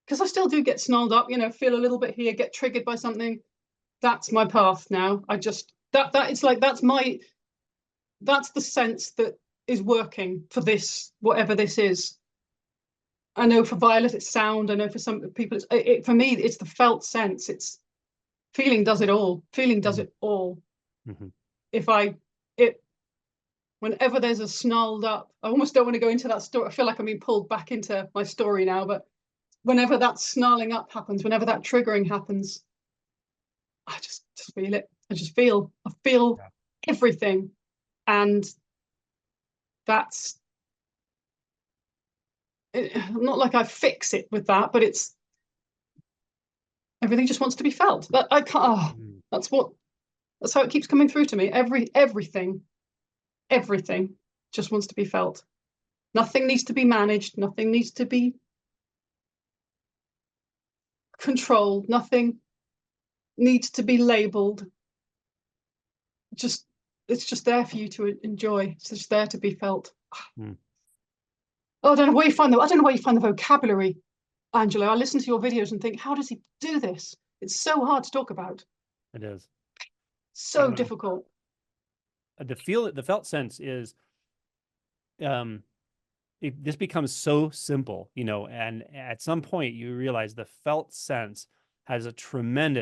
because I still do get snarled up, feel a little bit here, get triggered by something. That's my path now. I just it's like that's the sense that is working for this, whatever this is. I know for Violet it's sound. I know for some people for me it's the felt sense. It's feeling does it all. Feeling does it all. Whenever there's a snarled up, I almost don't want to go into that story. I feel like I'm being pulled back into my story now, but whenever that snarling up happens, whenever that triggering happens, I just feel it. I feel everything. And that's not like I fix it with that, but it's everything just wants to be felt. That I can't. That's how it keeps coming through to me. Everything just wants to be felt. Nothing needs to be managed. Nothing needs to be controlled. Nothing needs to be labeled. it's just there for you to enjoy. It's just there to be felt. Mm. Oh, I don't know where you find the vocabulary, Angela. I listen to your videos and think, how does he do this? It's so hard to talk about. It is. So difficult. The felt sense is, this becomes so simple, and at some point you realize the felt sense has it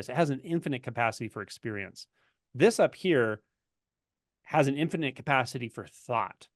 has an infinite capacity for experience. This up here has an infinite capacity for thought.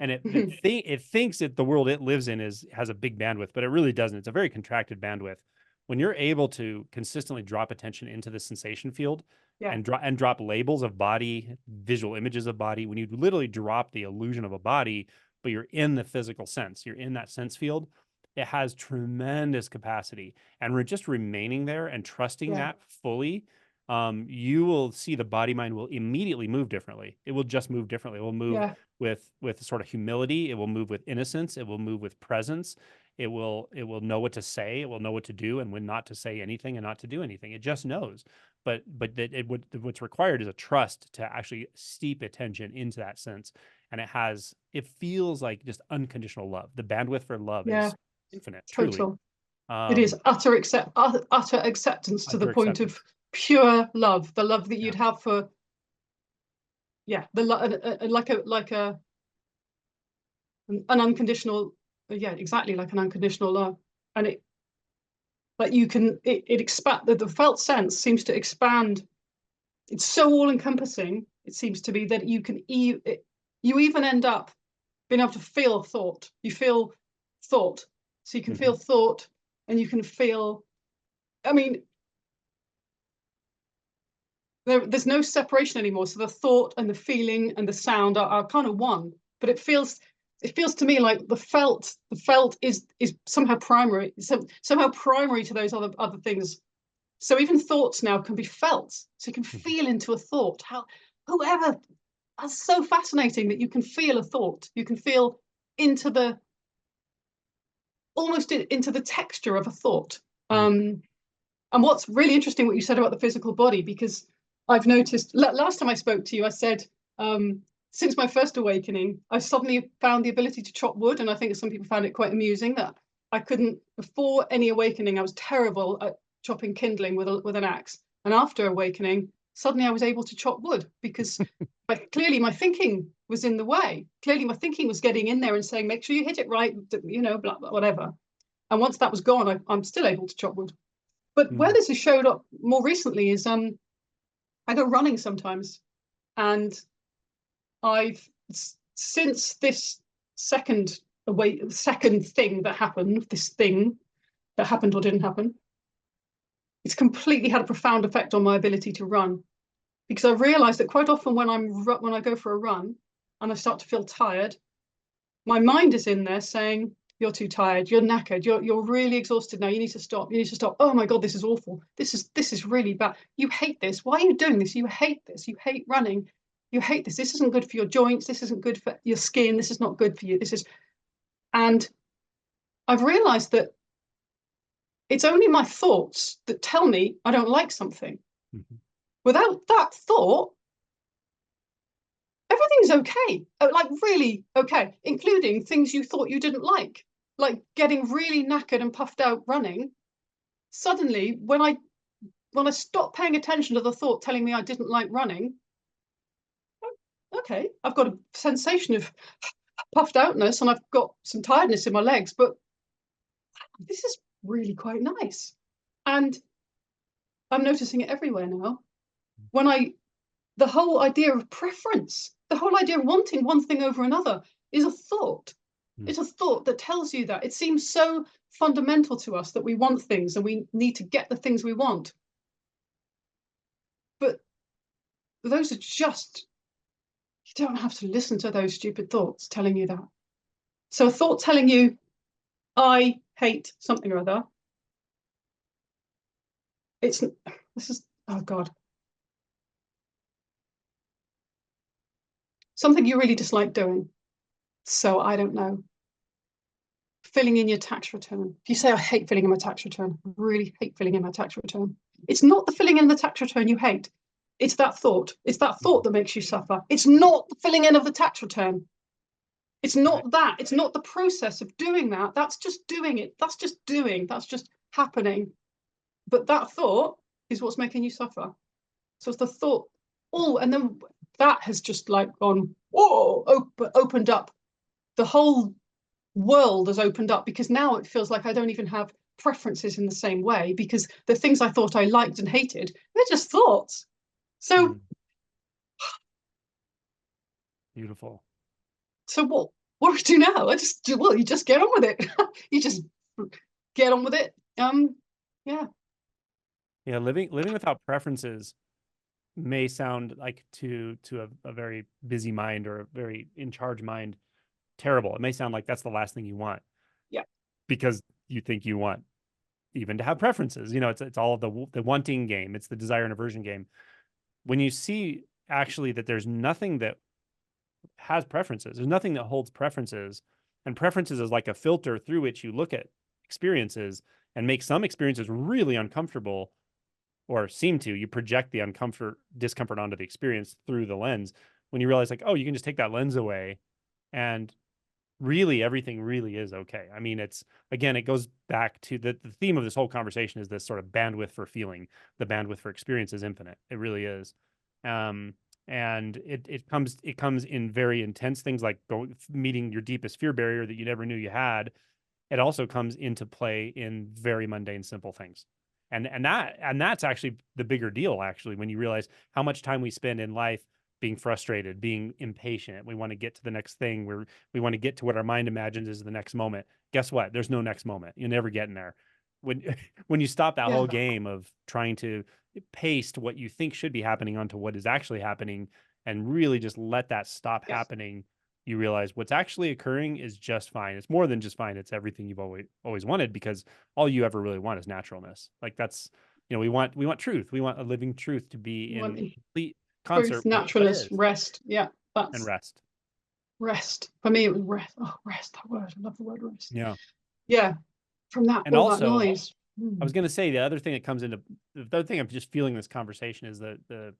And it thinks that the world it lives in has a big bandwidth, but it really doesn't. It's a very contracted bandwidth. When you're able to consistently drop attention into the sensation field, yeah, and drop labels of body, visual images of body, when you literally drop the illusion of a body, but you're in the physical sense, you're in that sense field, it has tremendous capacity. And we're just remaining there and trusting that fully. You will see the body mind will immediately move differently. It will just move differently. It will move with sort of humility. It will move with innocence. It will move with presence. It will know what to say. It will know what to do and when not to say anything and not to do anything. It just knows. But what's required is a trust to actually steep attention into that sense. And it feels like just unconditional love. The bandwidth for love is infinite, truly. It is utter acceptance to the point of pure love, the love that you'd have for, an unconditional, exactly, like an unconditional love. And it expand, the felt sense seems to expand. It's so all-encompassing, it seems to be, that you even end up being able to feel thought. You feel thought, so you can feel thought, and you can feel, I mean, there's no separation anymore. So the thought and the feeling and the sound are kind of one. But it feels to me like the felt is somehow primary, somehow primary to those other things. So even thoughts now can be felt. So you can feel into a thought. That's so fascinating that you can feel a thought. You can feel almost into the texture of a thought. And what's really interesting, what you said about the physical body, because I've noticed, last time I spoke to you, I said, since my first awakening, I suddenly found the ability to chop wood. And I think some people found it quite amusing that I couldn't, before any awakening, I was terrible at chopping kindling with an axe. And after awakening, suddenly I was able to chop wood, because clearly my thinking was in the way. Clearly my thinking was getting in there and saying, make sure you hit it right, blah, blah, whatever. And once that was gone, I'm still able to chop wood. But where this has showed up more recently is I go running sometimes, and I've, since this second thing that happened, or didn't happen, it's completely had a profound effect on my ability to run. Because I realized that quite often when I go for a run and I start to feel tired, my mind is in there saying, you're too tired, you're knackered, you're really exhausted now, you need to stop, oh my God, this is awful, this is really bad, you hate this, why are you doing this, you hate this, you hate running, you hate this isn't good for your joints, this isn't good for your skin, this is not good for you, and I've realized that it's only my thoughts that tell me I don't like something. Without that thought, everything's okay, like really okay, including things you thought you didn't like getting really knackered and puffed out running. Suddenly, when I stopped paying attention to the thought telling me I didn't like running, okay, I've got a sensation of puffed outness and I've got some tiredness in my legs, but this is really quite nice. And I'm noticing it everywhere now. The whole idea of preference, the whole idea of wanting one thing over another is a thought. It's a thought that tells you that. It seems so fundamental to us that we want things and we need to get the things we want. But those are just, you don't have to listen to those stupid thoughts telling you that. So a thought telling you, I hate something or other, oh God. Something you really dislike doing. So I don't know. Filling in your tax return. If you say, I hate filling in my tax return, I really hate filling in my tax return. It's not the filling in the tax return you hate. It's that thought. It's that thought that makes you suffer. It's not the filling in of the tax return. It's not that. It's not the process of doing that. That's just doing it. That's just doing. That's just happening. But that thought is what's making you suffer. So it's the thought. Oh, and then that has just like gone, whoa, opened up. The whole world has opened up, because now it feels like I don't even have preferences in the same way, because the things I thought I liked and hated, they're just thoughts. So Beautiful. So what do we do now? You just get on with it. You just get on with it. Yeah. Yeah, living without preferences may sound like to a very busy mind or a very in charge mind terrible. It may sound like that's the last thing you want. Yeah. Because you think you want even to have preferences. You know, it's all the wanting game. It's the desire and aversion game. When you see actually that there's nothing that has preferences, there's nothing that holds preferences, and preferences is like a filter through which you look at experiences and make some experiences really uncomfortable, or seem to. You project the discomfort onto the experience through the lens. When you realize like, oh, you can just take that lens away and really everything really is okay. I mean, it's, again, it goes back to the theme of this whole conversation is this sort of bandwidth for feeling. The bandwidth for experience is infinite. It really is. And it comes in very intense things like meeting your deepest fear barrier that you never knew you had. It also comes into play in very mundane, simple things. And that's actually the bigger deal, actually, when you realize how much time we spend in life being frustrated, being impatient. We want to get to the next thing. We want to get to what our mind imagines is the next moment. Guess what? There's no next moment. You're never getting there. When you stop that whole game of trying to paste what you think should be happening onto what is actually happening and really just let that stop happening, you realize what's actually occurring is just fine. It's more than just fine. It's everything you've always wanted, because all you ever really want is naturalness. Like that's, we want truth. We want a living truth to be in complete concert truth, naturalness, rest. Yeah, and rest. Rest. For me, it was rest. Oh, rest, that word. I love the word rest. Yeah. Yeah. From that, and all also, that noise. I was going to say the other thing I'm just feeling this conversation is the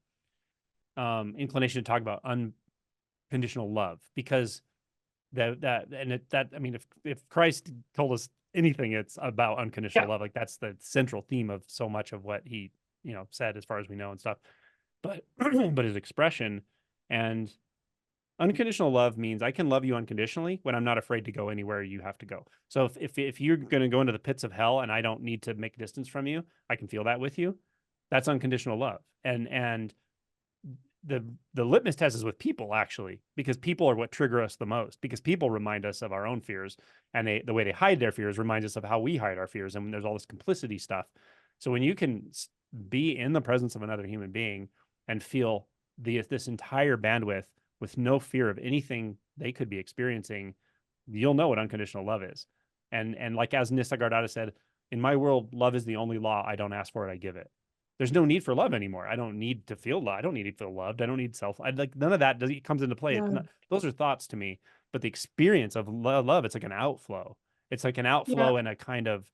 inclination to talk about unconditional love, because I mean, if Christ told us anything, it's about unconditional love. Like that's the central theme of so much of what he, said, as far as we know and stuff. But but his expression and unconditional love means I can love you unconditionally when I'm not afraid to go anywhere you have to go. So if you're going to go into the pits of hell and I don't need to make distance from you, I can feel that with you. That's unconditional love. And the litmus test is with people, actually, because people are what trigger us the most, because people remind us of our own fears, and the way they hide their fears reminds us of how we hide our fears. And there's all this complicity stuff. So when you can be in the presence of another human being and feel this entire bandwidth with no fear of anything they could be experiencing, you'll know what unconditional love is. And like as Nisargadatta said, in my world, love is the only law. I don't ask for it, I give it. There's no need for love anymore. I don't need to feel love. I don't need to feel loved. I don't need none of that comes into play. No. Those are thoughts to me. But the experience of love, it's like an outflow. It's like an outflow and a kind of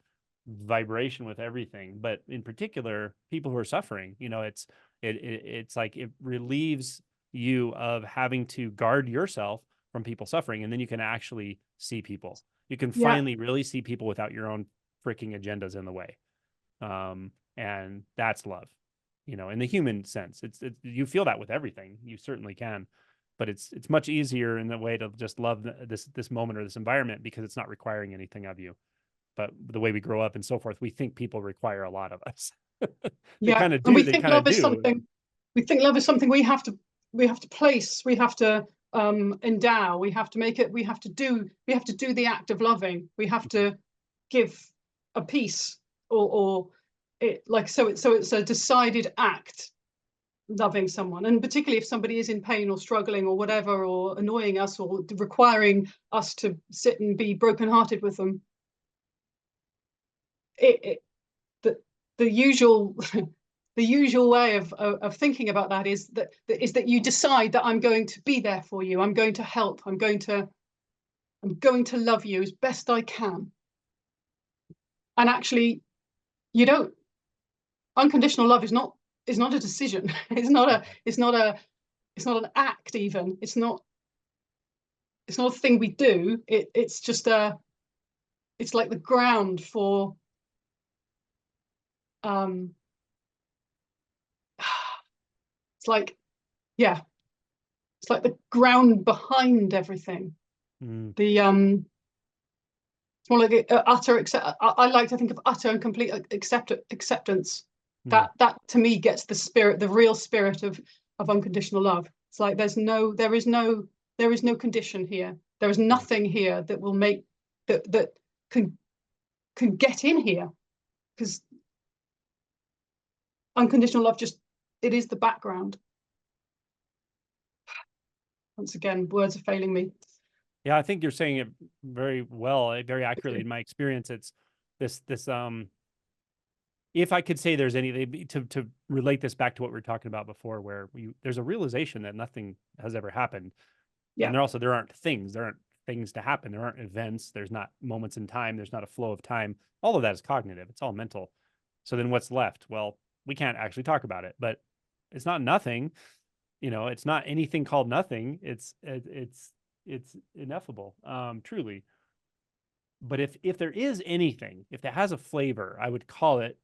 vibration with everything. But in particular, people who are suffering, it's like it relieves you of having to guard yourself from people suffering, and then you can actually see people. You can finally really see people without your own freaking agendas in the way. And that's love, in the human sense. It's you feel that with everything. You certainly can, but it's much easier in the way to just love this moment or this environment, because it's not requiring anything of you. But the way we grow up and so forth, we think people require a lot of us. They kind of do. And we think love is something. We think love is something we have to place. We have to endow. We have to make it. We have to do the act of loving. We have to give a piece or it, like, so it's a decided act, loving someone, and particularly if somebody is in pain or struggling or whatever, or annoying us or requiring us to sit and be brokenhearted with them. The usual the usual way of thinking about that is that you decide that I'm going to be there for you. I'm going to help. I'm going to love you as best I can. And actually, you don't. Unconditional love is not is not a decision. It's not an act even. It's not a thing we do. It's just it's like the ground for it's like, yeah, it's like the ground behind everything. The it's more like utter I like to think of utter and complete acceptance. That to me gets the real spirit of unconditional love. It's like there is no condition here. There is nothing here that will make that can get in here, because unconditional love it is the background. Once again, words are failing me. Yeah, I think you're saying it very well, very accurately. In my experience, it's this if I could say there's any to relate this back to what we were talking about before, where there's a realization that nothing has ever happened. Yeah. And there aren't things to happen. There aren't events. There's not moments in time. There's not a flow of time. All of that is cognitive. It's all mental. So then what's left? Well, we can't actually talk about it, but it's not nothing. It's not anything called nothing. It's ineffable, truly. But if there is anything, if it has a flavor, I would call it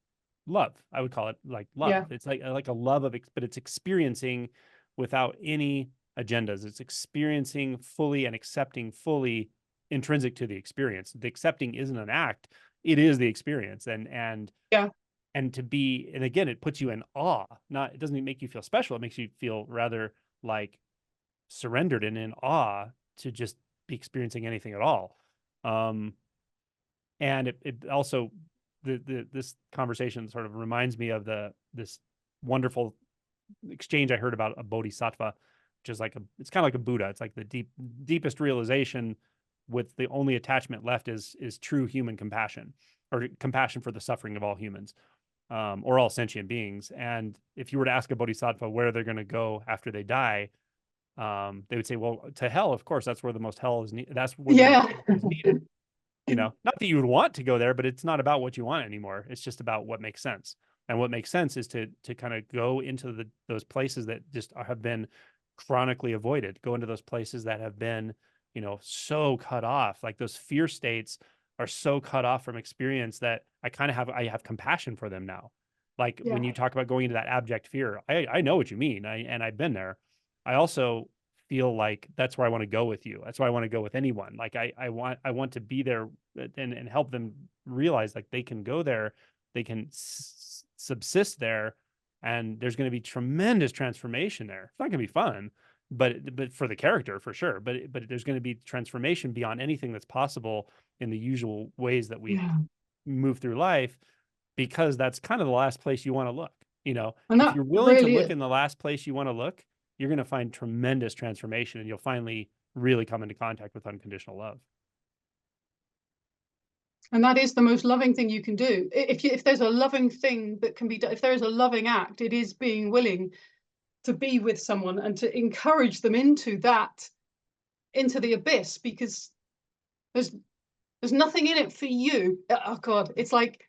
love. I would call it like love. Yeah. It's like a love but it's experiencing without any agendas. It's experiencing fully and accepting fully, intrinsic to the experience. The accepting isn't an act; it is the experience. And yeah. And again, it puts you in awe. It doesn't even make you feel special. It makes you feel rather like surrendered and in awe to just be experiencing anything at all. And it also, this conversation sort of reminds me of this wonderful exchange I heard about a bodhisattva, which is it's kind of like a Buddha. It's like the deepest realization, with the only attachment left is true human compassion, or compassion for the suffering of all humans, or all sentient beings. And if you were to ask a bodhisattva where they're going to go after they die, they would say, well, to hell, of course. That's where the most hell is needed. That's where the most is needed. Not that you would want to go there, but it's not about what you want anymore. It's just about what makes sense. And what makes sense is to kind of go into those places that just have been chronically avoided. Go into those places that have been, so cut off. Like those fear states are so cut off from experience that I have compassion for them now. Like when you talk about going into that abject fear, I know what you mean. And I've been there. I also feel like that's where I want to go with you. That's why I want to go with anyone. Like I want to be there and help them realize like they can go there, they can subsist there, and there's going to be tremendous transformation there. It's not going to be fun, but for the character for sure. But there's going to be transformation beyond anything that's possible in the usual ways that we move through life, because that's kind of the last place you want to look. If you're willing to look in the last place you want to look, you're going to find tremendous transformation, and you'll finally really come into contact with unconditional love. And that is the most loving thing you can do. If there's a loving thing that can be done, if there is a loving act, it is being willing to be with someone and to encourage them into the abyss, because there's nothing in it for you. Oh God, it's like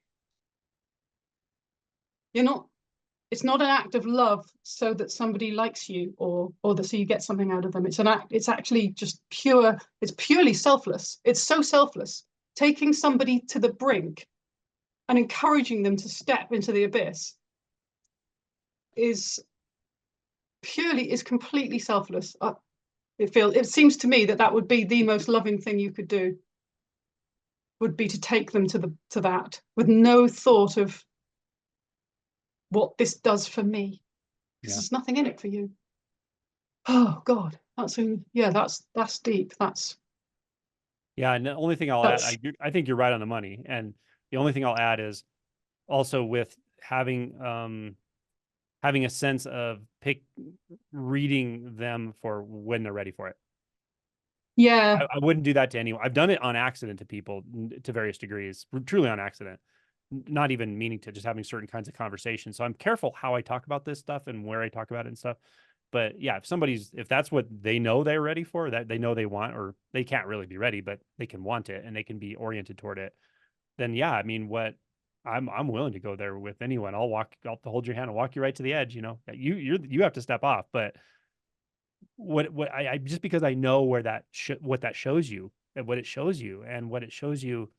it's not an act of love so that somebody likes you or so you get something out of them. It's actually just it's purely selfless. It's so selfless. Taking somebody to the brink and encouraging them to step into the abyss is completely selfless. It seems to me that would be the most loving thing you could do, would be to take them to that with no thought of what this does for me, because there's nothing in it for you. Oh God, that's deep. And the only thing I'll add, I think you're right on the money. And the only thing I'll add is also with having a sense of reading them for when they're ready for it. Yeah. I wouldn't do that to anyone. I've done it on accident to people to various degrees, truly on accident, not even meaning to, just having certain kinds of conversations. So I'm careful how I talk about this stuff and where I talk about it and stuff. But yeah, if that's what they know they're ready for, that they know they want, or they can't really be ready, but they can want it and they can be oriented toward it, then yeah, I mean, what I'm willing to go there with anyone. I'll hold your hand and walk you right to the edge. You know, you have to step off. But I just because I know where what that shows you and what it shows you and what it shows you,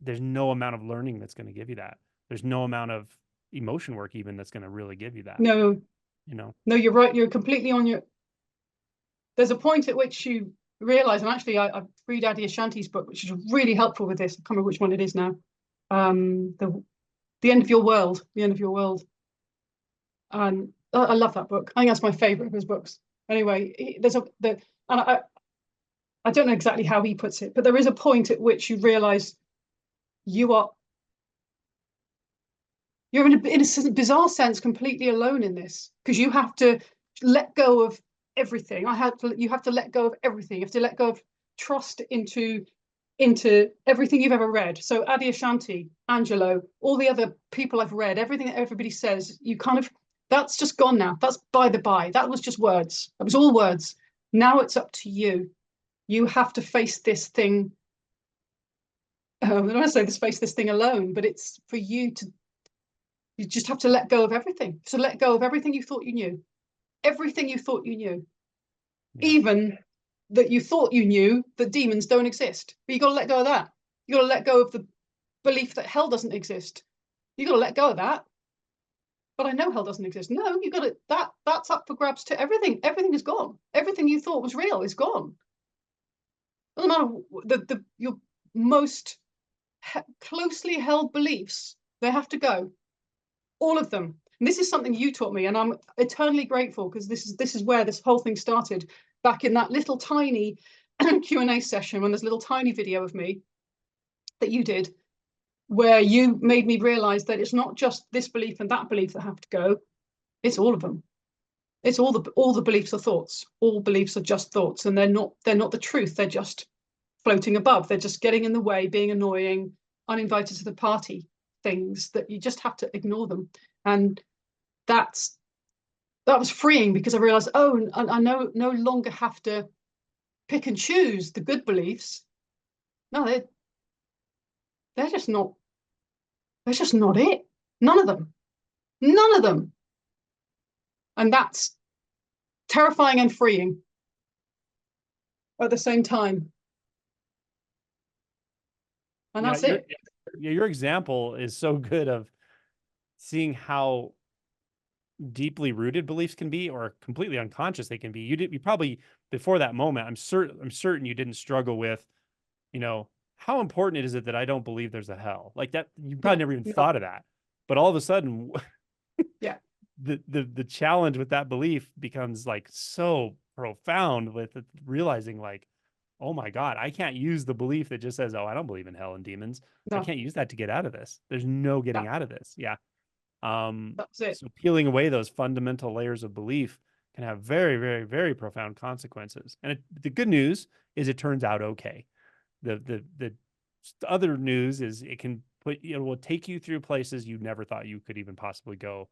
there's no amount of learning that's going to give you that. There's no amount of emotion work even that's going to really give you that. No, You know? no, you're right. You're completely on your. There's a point at which you realize, and actually, I read Adi Ashanti's book, which is really helpful with this. I can't remember which one it is now. The End of Your World, The End of Your World. And I love that book. I think that's my favorite of his books. Anyway, and I don't know exactly how he puts it, but there is a point at which you realize you're in a bizarre sense completely alone in this, because you have to let go of everything. You have to let go of everything. You have to let go of trust into everything you've ever read. So Adi Ashanti, Angelo, all the other people I've read, everything that everybody says, that's just gone now. That's by the by. That was just words. That was all words. Now it's up to you. You have to face this thing. I don't want to say face this thing alone, but it's for you to. You just have to let go of everything. So let go of everything you thought you knew. Everything you thought you knew. Yeah. Even that you thought you knew that demons don't exist. But you got to let go of that. You got to let go of the belief that hell doesn't exist. You got to let go of that. But I know hell doesn't exist. No, you got to, that's up for grabs to everything. Everything is gone. Everything you thought was real is gone. Doesn't matter your most closely held beliefs, they have to go. All of them. And this is something you taught me, and I'm eternally grateful, because this is where this whole thing started, back in that little tiny Q&A session, when there's a little tiny video of me that you did, where you made me realize that it's not just this belief and that belief that have to go. It's all of them. It's all the beliefs are thoughts. All beliefs are just thoughts, and they're not the truth. They're just floating above. They're just getting in the way, being annoying, uninvited to the party things that you just have to ignore them. And that was freeing, because I realized, oh, I no longer have to pick and choose the good beliefs. No, they're just not it. None of them. And that's terrifying and freeing at the same time. And that's it. Your example is so good of seeing how deeply rooted beliefs can be, or completely unconscious they can be. You probably, before that moment, I'm certain you didn't struggle with, how important is it that I don't believe there's a hell? Like that, you probably never even thought of that. But all of a sudden, yeah, the challenge with that belief becomes like so profound, with realizing like, oh my God, I can't use the belief that just says, oh, I don't believe in hell and demons. No. I can't use that to get out of this. There's no getting out of this. Yeah. That's it. So peeling away those fundamental layers of belief can have very, very, very profound consequences. And the good news is it turns out okay. The other news is it will take you through places you never thought you could even possibly go.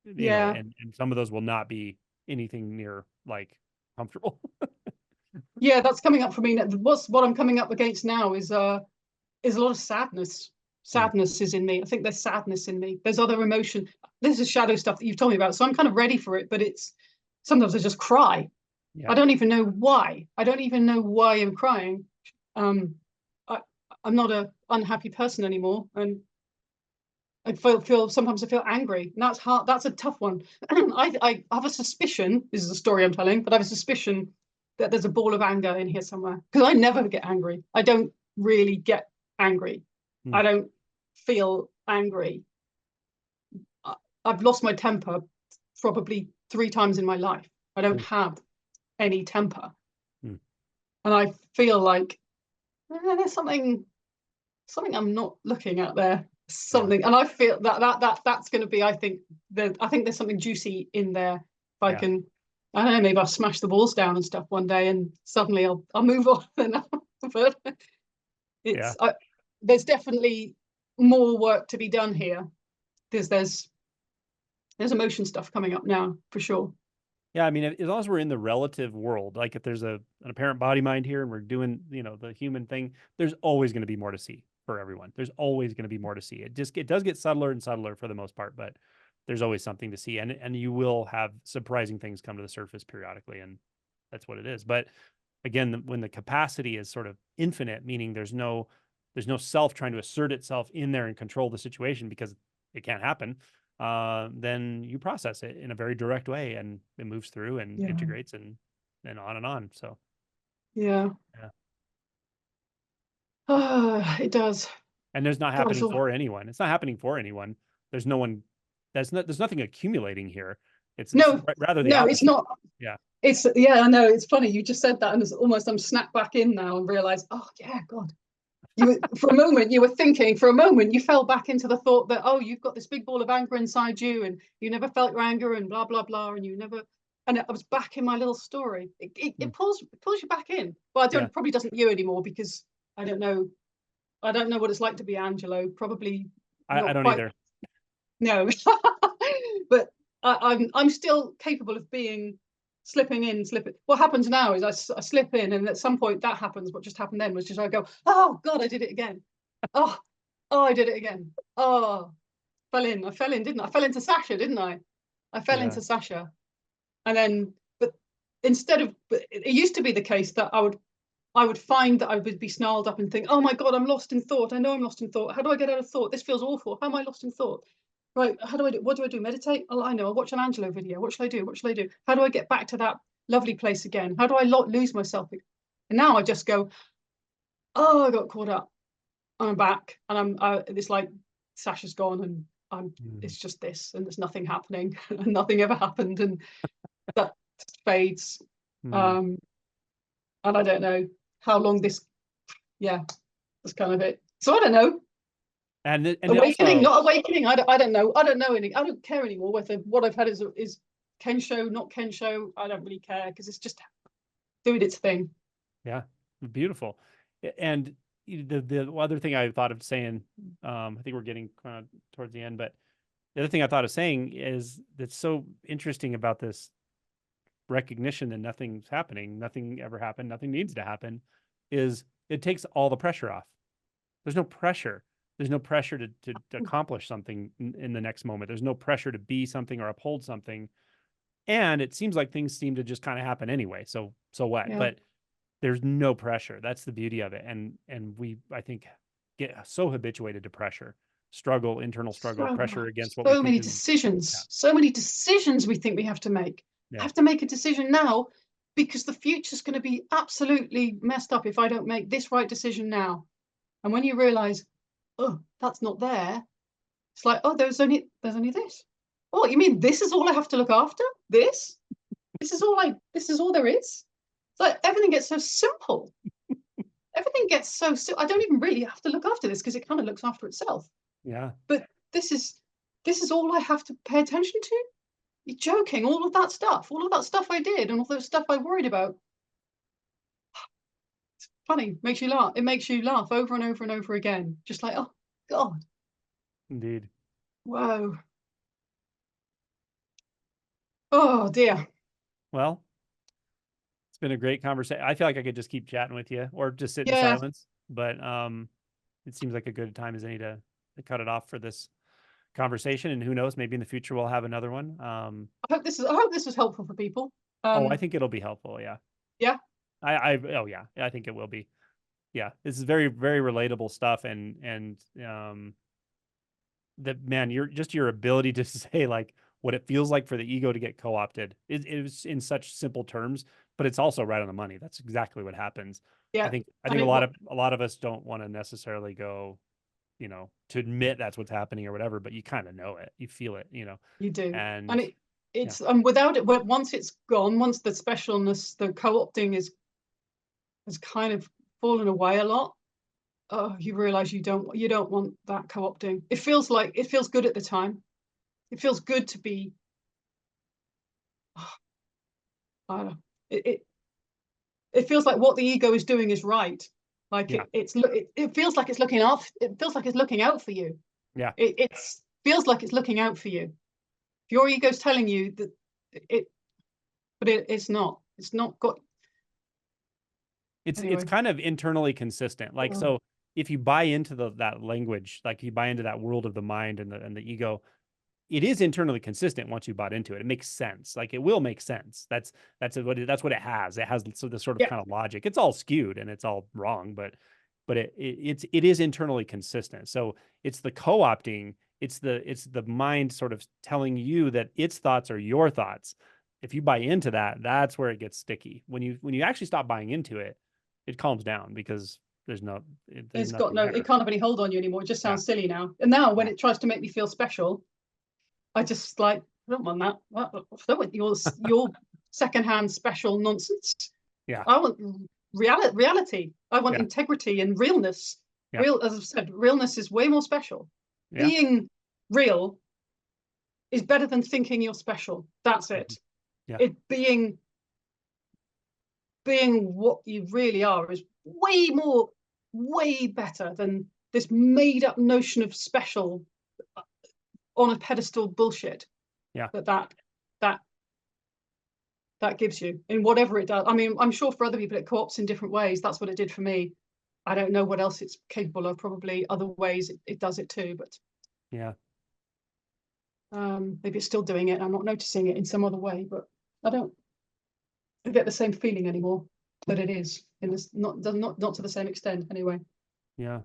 You know, and some of those will not be anything near like comfortable. Yeah, that's coming up for me. What I'm coming up against now is a lot of sadness. Sadness is in me. I think there's sadness in me. There's other emotion. This is shadow stuff that you've told me about. So I'm kind of ready for it, but sometimes I just cry. Yeah. I don't even know why. I don't even know why I'm crying. I'm not an unhappy person anymore. And I sometimes I feel angry. And that's hard. That's a tough one. I have a suspicion, this is a story I'm telling, but I have a suspicion that there's a ball of anger in here somewhere, because I never get angry. I don't really get angry. I don't feel angry. I've lost my temper probably 3 times in my life. I don't have any temper. And I feel like there's something I'm not looking at there. Something, and I feel that's going to be. I think there's something juicy in there. If I can, I don't know, maybe I'll smash the walls down and stuff one day, and suddenly I'll move on. But there's definitely more work to be done here. There's emotion stuff coming up now for sure. Yeah, I mean, as long as we're in the relative world, like if there's an apparent body mind here and we're doing, the human thing, there's always going to be more to see. for everyone. There's always going to be more to see. It does get subtler and subtler for the most part, but there's always something to see, and you will have surprising things come to the surface periodically, and that's what it is. But again, when the capacity is sort of infinite, meaning there's no self trying to assert itself in there and control the situation because it can't happen, then you process it in a very direct way, and it moves through and integrates and on and on. So yeah. It does. And there's not God, happening for anyone. It's not happening for anyone. There's no one. There's nothing accumulating here. It's rather the opposite. It's not. Yeah. It's I know. It's funny. You just said that, and it's almost I'm snapped back in now and realized, oh yeah, God. For a moment you were thinking. For a moment you fell back into the thought that, oh, you've got this big ball of anger inside you, and you never felt your anger, and blah blah blah, and you never. And I was back in my little story. It pulls you back in. Well, probably doesn't you anymore, because I don't know what it's like to be Angelo. Probably I don't either. No, but I'm still capable of slipping in. What happens now is I slip in, and at some point that happens. What just happened then was just I go, oh God, I did it again. Oh, I did it again. Oh, I fell in, didn't I? I fell into Sasha, didn't I? I fell into Sasha, and then but it used to be the case that I would find that I would be snarled up and think, oh my God, I'm lost in thought. I know I'm lost in thought. How do I get out of thought? This feels awful. How am I lost in thought? Right, what do I do? Meditate? Oh, I know, I'll watch an Angelo video. What shall I do? What shall I do? How do I get back to that lovely place again? How do I lose myself? And now I just go, oh, I got caught up. I'm back, and it's like Sasha's gone, and it's just this, and there's nothing happening, and nothing ever happened, and that fades. And I don't know how long that's kind of it. So I don't know. And awakening, not awakening. I don't know. I don't care anymore whether what I've had is Kensho, not Kensho. I don't really care, because it's just doing its thing. Yeah, beautiful. And the other thing I thought of saying, I think we're getting kind of towards the end, but the other thing I thought of saying is that's so interesting about this recognition that nothing's happening, nothing ever happened, nothing needs to happen, is it takes all the pressure off. There's no pressure. There's no pressure to accomplish something in the next moment. There's no pressure to be something or uphold something. And it seems like things seem to just kind of happen anyway. So what? Yeah. But there's no pressure. That's the beauty of it. And we, I think, get so habituated to pressure, internal struggle, pressure against what we think. So many decisions. So many decisions we think we have to make. I have to make a decision now, because the future's going to be absolutely messed up if I don't make this right decision now. And when you realize, oh, that's not there, it's like, oh, there's only this. Oh, you mean this is all I have to look after? This is all there is? It's like everything gets so simple. Everything gets so simple. I don't even really have to look after this, because it kind of looks after itself. Yeah. But this is all I have to pay attention to? You're joking. All of that stuff I did, and all the stuff I worried about. It's funny, makes you laugh. It makes you laugh over and over and over again. Just like, oh God. Indeed. Whoa. Oh dear. Well, it's been a great conversation. I feel like I could just keep chatting with you, or just sit in silence, but it seems like a good time as any to cut it off for this conversation. And who knows, maybe in the future we'll have another one. I hope this was helpful for people. I think it'll be helpful. Yeah. Yeah. I think it will be. Yeah, this is very, very relatable stuff, and that, man, your ability to say like what it feels like for the ego to get co-opted. It was in such simple terms, but it's also right on the money. That's exactly what happens. Yeah. I think a lot of us don't want to necessarily go, to admit that's what's happening or whatever, but you kind of know it, you feel it, You do. And it's without it, once it's gone, once the specialness, the co-opting has kind of fallen away a lot, you realize you don't want that co-opting. It feels good at the time. It feels good to be, I don't know. It feels like what the ego is doing is right. Like it feels like it's looking out. It feels like it's looking out for you. Yeah. It feels like it's looking out for you. If your ego's telling you that it's not. It's not got. It's kind of internally consistent. Like, so if you buy into that language, like you buy into that world of the mind and the ego, it is internally consistent once you bought into it. It makes sense. Like it will make sense. That's what it has. It has so the sort of Yeah. kind of logic. It's all skewed and it's all wrong, but it is internally consistent. So it's the co-opting. It's the mind sort of telling you that its thoughts are your thoughts. If you buy into that, that's where it gets sticky. When you actually stop buying into it, it calms down because there's It's got nothing no, there. it can't have any hold on you anymore. It just sounds Yeah. silly now. And now when Yeah. it tries to make me feel special, I just like, I don't want that. I don't want your secondhand special nonsense. Yeah. I want reality. I want Yeah. integrity and realness. Yeah. As I've said, realness is way more special. Yeah. Being real is better than thinking you're special. That's it. Yeah. It being what you really are is way better than this made up notion of special on a pedestal bullshit. Yeah. That gives you in whatever it does. I mean, I'm sure for other people it co-opts in different ways. That's what it did for me. I don't know what else it's capable of. Probably other ways it does it too, but Yeah. maybe it's still doing it. I'm not noticing it in some other way, but I don't get the same feeling anymore that it is in this, not to the same extent anyway. Yeah.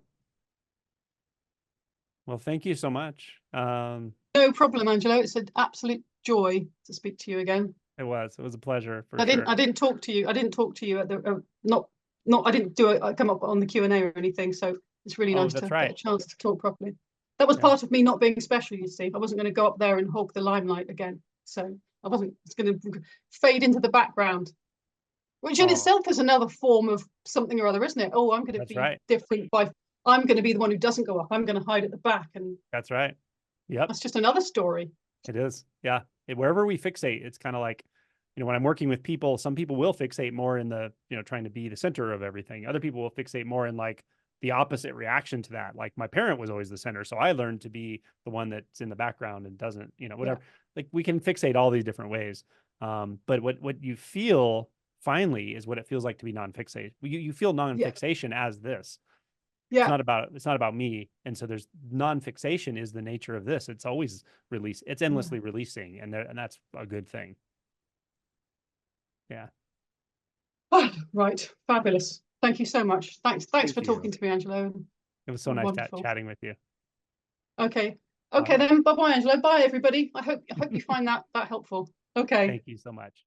Well, thank you so much. No problem, Angelo. It's an absolute joy to speak to you again. It was a pleasure for I sure. didn't talk to you. I didn't talk to you at the I didn't come up on the Q&A or anything. So it's really nice to get a chance to talk properly. That was part of me not being special, you see. I wasn't going to go up there and hog the limelight again. So I wasn't. It's going to fade into the background, which in itself is another form of something or other, isn't it? Oh, I'm going to be different by. I'm going to be the one who doesn't go up. I'm going to hide at the back, and that's right. Yep, that's just another story. It is. Yeah, wherever we fixate, it's kind of like, when I'm working with people, some people will fixate more in the, trying to be the center of everything. Other people will fixate more in like the opposite reaction to that. Like my parent was always the center, so I learned to be the one that's in the background and doesn't, whatever. Yeah. Like we can fixate all these different ways. But what you feel finally is what it feels like to be non-fixate. You feel non-fixation as this. Yeah. It's not about me. And so there's non-fixation is the nature of this. It's always release. It's endlessly releasing, and that's a good thing. Yeah. Oh, right. Fabulous. Thank you so much. Thanks for talking to me, Angelo. It was so nice chatting with you. Okay. Okay, then. Bye-bye, Angelo. Bye, everybody. I hope you find that helpful. Okay. Thank you so much.